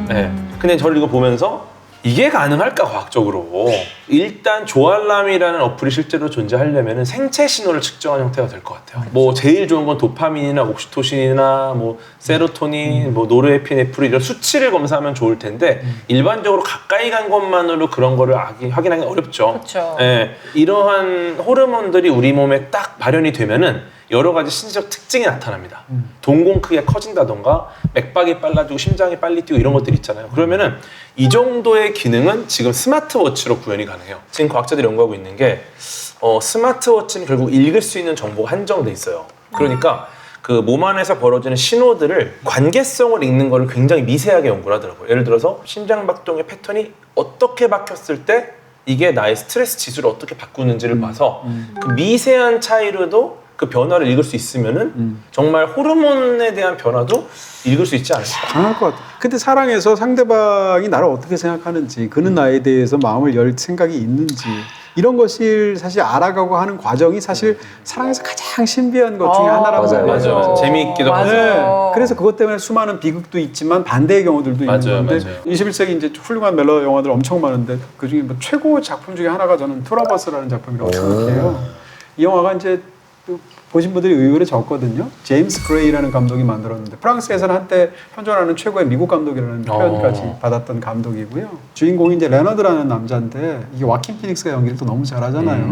네. 근데 저를 이거 보면서 이게 가능할까 과학적으로? 일단 조알람이라는 어플이 실제로 존재하려면 생체 신호를 측정하는 형태가 될 것 같아요. 뭐 제일 좋은 건 도파민이나 옥시토신이나 뭐 세로토닌, 뭐 노르에피네프린 이런 수치를 검사하면 좋을 텐데 일반적으로 가까이 간 것만으로 그런 거를 확인하기 어렵죠. 그렇죠. 예, 이러한 호르몬들이 우리 몸에 딱 발현이 되면은 여러 가지 신체적 특징이 나타납니다. 동공 크기가 커진다던가 맥박이 빨라지고 심장이 빨리 뛰고 이런 것들 있잖아요. 그러면은 이 정도의 기능은 지금 스마트워치로 구현이 가능해요. 지금 과학자들이 연구하고 있는 게 스마트워치는 결국 읽을 수 있는 정보가 한정돼 있어요. 그러니까 그 몸 안에서 벌어지는 신호들을 관계성을 읽는 거를 굉장히 미세하게 연구를 하더라고요. 예를 들어서 심장박동의 패턴이 어떻게 바뀌었을 때 이게 나의 스트레스 지수를 어떻게 바꾸는지를 봐서 그 미세한 차이로도 그 변화를 읽을 수 있으면은 정말 호르몬에 대한 변화도 읽을 수 있지 않을까? 강할 것 같아. 근데 사랑해서 상대방이 나를 어떻게 생각하는지, 그는 나에 대해서 마음을 열 생각이 있는지 이런 것을 사실 알아가고 하는 과정이 사실 사랑에서 가장 신비한 것 중에 하나라고 맞아요. 말이에요. 맞아요. 재미있기도 하고. 맞아요. 그래서 그것 때문에 수많은 비극도 있지만 반대의 경우들도 맞아요, 있는 건데 맞아요. 21세기 이제 훌륭한 멜로 영화들 엄청 많은데 그 중에 뭐 최고 작품 중에 하나가 저는 투라버스라는 작품이라고 생각해요. 이 영화가 이제 또 보신 분들이 의외로 적거든요. 제임스 그레이라는 감독이 만들었는데 프랑스에서는 한때 현존하는 최고의 미국 감독이라는 표현까지 받았던 감독이고요. 주인공이 이제 레너드라는 남자인데 이게 와킨 피닉스가 연기를 또 너무 잘하잖아요.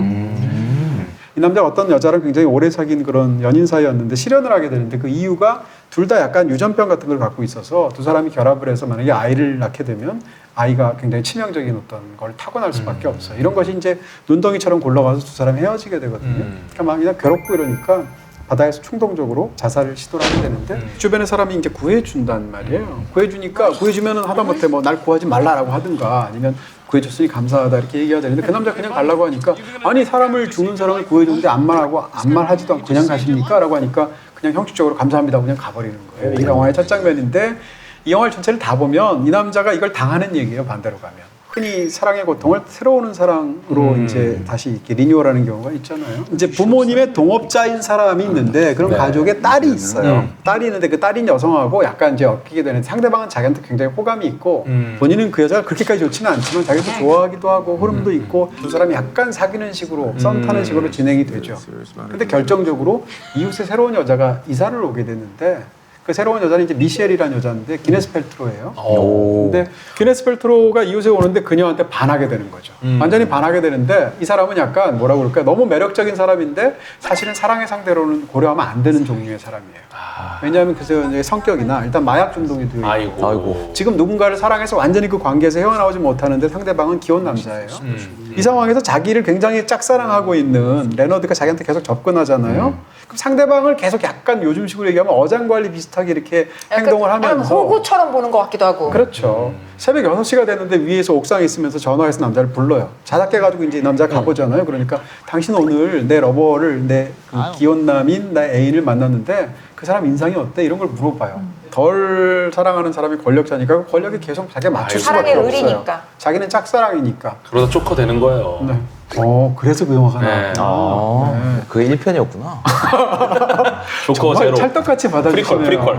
이 남자가 어떤 여자랑 굉장히 오래 사귄 그런 연인 사이였는데 실연을 하게 되는데 그 이유가 둘 다 약간 유전병 같은 걸 갖고 있어서 두 사람이 결합을 해서 만약에 아이를 낳게 되면 아이가 굉장히 치명적인 어떤 걸 타고날 수밖에 없어요. 이런 것이 이제 눈덩이처럼 굴러가서 두 사람이 헤어지게 되거든요. 그러니까 막 그냥 괴롭고 이러니까 바다에서 충동적으로 자살을 시도를 하게 되는데 주변의 사람이 이제 구해준단 말이에요. 구해주면은 하다못해 뭐 날 구하지 말라라고 하든가 아니면 구해줬으니 감사하다 이렇게 얘기해야 되는데 그 남자 그냥 가려고 하니까 아니 사람을 죽는 사람을 구해줬는데 아무 말 하지도 않고 그냥 가십니까? 라고 하니까 그냥 형식적으로 감사합니다 그냥 가버리는 거예요. 이 영화의 첫 장면인데 이 영화 전체를 다 보면 이 남자가 이걸 당하는 얘기예요. 반대로 가면. 흔히 사랑의 고통을 새로운 사랑으로 이제 다시 이렇게 리뉴얼하는 경우가 있잖아요. 이제 부모님의 동업자인 사람이 있는데 그런 가족에 딸이 있어요. 딸이 있는데 그 딸인 여성하고 약간 이제 엮이게 되는데 상대방은 자기한테 굉장히 호감이 있고 본인은 그 여자가 그렇게까지 좋지는 않지만 자기도 좋아하기도 하고 흐름도 있고 두 사람이 약간 사귀는 식으로 썸 타는 식으로 진행이 되죠. 근데 결정적으로 이웃에 새로운 여자가 이사를 오게 됐는데 그 새로운 여자는 이제 미셸이라는 여자인데 기네스 펠트로예요. 근데 기네스 펠트로가 이웃에 오는데 그녀한테 반하게 되는 거죠. 완전히 반하게 되는데 이 사람은 약간 뭐라고 그럴까요? 너무 매력적인 사람인데 사실은 사랑의 상대로는 고려하면 안 되는 종류의 사람이에요. 왜냐하면 그 성격이나 일단 마약 중독이 되어 있고 아이고. 지금 누군가를 사랑해서 완전히 그 관계에서 헤어나오지 못하는데 상대방은 귀여운 남자예요. 이 상황에서 자기를 굉장히 짝사랑하고 있는 레너드가 자기한테 계속 접근하잖아요. 그럼 상대방을 계속 약간 요즘식으로 얘기하면 어장관리 비슷하게 이렇게 행동을 약간 하면서 호구처럼 보는 것 같기도 하고. 그렇죠. 새벽 6시가 됐는데 위에서 옥상에 있으면서 전화해서 남자를 불러요. 자다 깨가지고 이제 이 남자가 가보잖아요. 그러니까 당신 오늘 내 러버를 내 그 기혼남인 나의 애인을 만났는데 그 사람 인상이 어때? 이런 걸 물어봐요. 덜 사랑하는 사람이 권력자니까 그 권력이 계속 자기가 맞출 수밖에 사랑의 없어요. 의리니까. 자기는 짝사랑이니까. 그러다 쪼커 되는 거예요. 네. 그래서 그 영화가 네. 나왔구나. 그게 1편이었구나. 쪼커 정말 제로. 찰떡같이 받아주시네요. 프리퀄.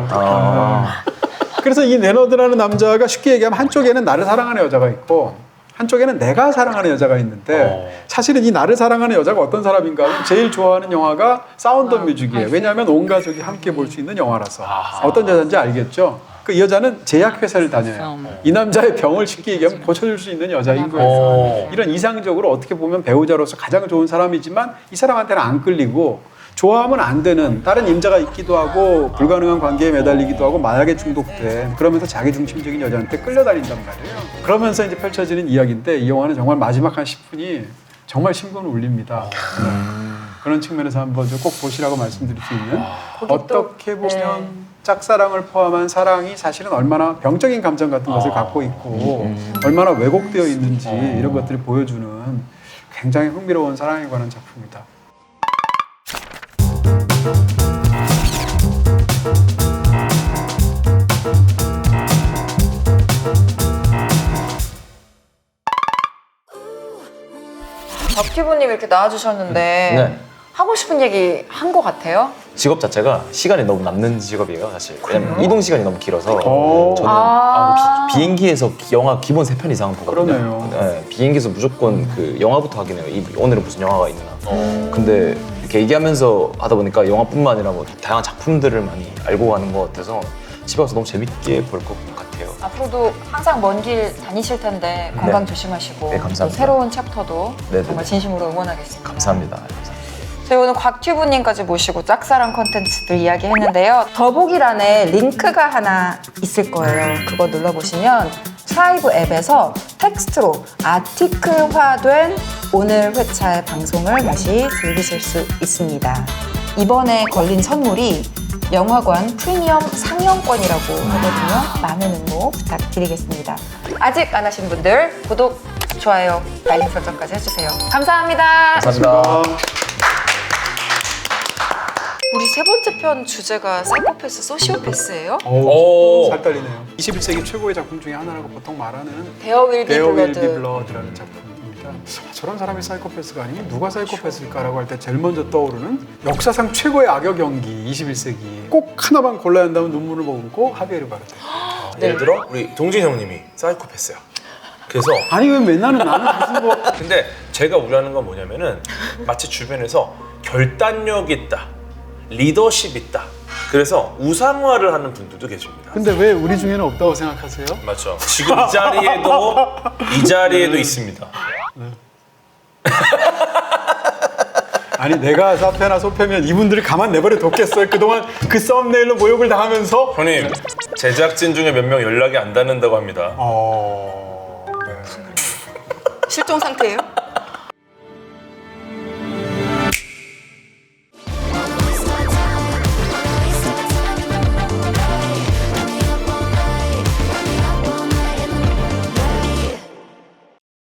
그래서 이 레너드라는 남자가 쉽게 얘기하면 한쪽에는 나를 사랑하는 여자가 있고 한쪽에는 내가 사랑하는 여자가 있는데 사실은 이 나를 사랑하는 여자가 어떤 사람인가 하면 제일 좋아하는 영화가 사운드 오브 뮤직이에요. 왜냐하면 온 가족이 함께 볼 수 있는 영화라서. 어떤 여자인지 알겠죠? 그 여자는 제약회사를 다녀요. 이 남자의 병을 쉽게 얘기하면 고쳐줄 수 있는 여자인 거예요. 이런 이상적으로 어떻게 보면 배우자로서 가장 좋은 사람이지만 이 사람한테는 안 끌리고 좋아하면 안 되는 다른 임자가 있기도 하고 불가능한 관계에 매달리기도 하고 마약에 중독돼 그러면서 자기중심적인 여자한테 끌려다닌단 말이에요. 그러면서 이제 펼쳐지는 이야기인데 이 영화는 정말 마지막 한 10분이 정말 심금을 울립니다. 그런 측면에서 한번 꼭 보시라고 말씀드릴 수 있는 어떻게 보면 짝사랑을 포함한 사랑이 사실은 얼마나 병적인 감정 같은 것을 갖고 있고 얼마나 왜곡되어 있는지 이런 것들을 보여주는 굉장히 흥미로운 사랑에 관한 작품이다. 박티브님 이렇게 나와주셨는데 네. 하고 싶은 얘기 한 것 같아요? 직업 자체가 시간이 너무 남는 직업이에요 사실. 왜냐면 이동 시간이 너무 길어서 오. 저는 비행기에서 영화 기본 3편 이상은 보거든요. 그러네요. 네, 비행기에서 무조건 그 영화부터 하긴 해요. 오늘은 무슨 영화가 있나. 근데 이렇게 얘기하면서 하다 보니까 영화뿐만 아니라 뭐 다양한 작품들을 많이 알고 가는 것 같아서 집에 와서 너무 재밌게 볼 것 같아요. 앞으로도 항상 먼 길 다니실 텐데 건강 조심하시고 네, 감사합니다. 또 새로운 챕터도 네, 정말 네. 진심으로 응원하겠습니다. 감사합니다. 저희 오늘 곽튜브님까지 모시고 짝사랑 컨텐츠들 이야기했는데요. 더보기란에 링크가 하나 있을 거예요. 그거 눌러보시면 트라이브 앱에서 텍스트로 아티클화된 오늘 회차의 방송을 다시 즐기실 수 있습니다. 이번에 걸린 선물이 영화관 프리미엄 상영권이라고 하거든요. 많은 응모 부탁드리겠습니다. 아직 안 하신 분들 구독, 좋아요, 알림 설정까지 해주세요. 감사합니다. 감사합니다. 우리 세 번째 편 주제가 사이코패스, 소시오패스예요? 오. 살 떨리네요. 21세기 최고의 작품 중에 하나라고 보통 말하는 데어 윌 비 데어 윌 비 블러드. 블러드라는 작품입니다. 저런 사람이 사이코패스가 아니면 누가 사이코패스일까라고 할 때 제일 먼저 떠오르는 역사상 최고의 악역 연기 21세기. 꼭 하나만 골라야 한다면 눈물을 머금고 하비에르 바르데. 예를 들어 우리 동진 형님이 사이코패스야. 그래서 아니 왜 맨날 나는 무슨 뭐 근데 제가 우려하는 건 뭐냐면은 마치 주변에서 결단력 있다, 리더십 있다. 그래서 우상화를 하는 분들도 계십니다. 근데 왜 우리 중에는 없다고 생각하세요? 맞죠. 지금 이 자리에도 있습니다. 아니 내가 사페나 소페면 이분들을 가만 내버려 뒀겠어요. 그동안 그 썸네일로 모욕을 당하면서 형님, 제작진 중에 몇 명 연락이 안 닿는다고 합니다. 네. 실종 상태예요?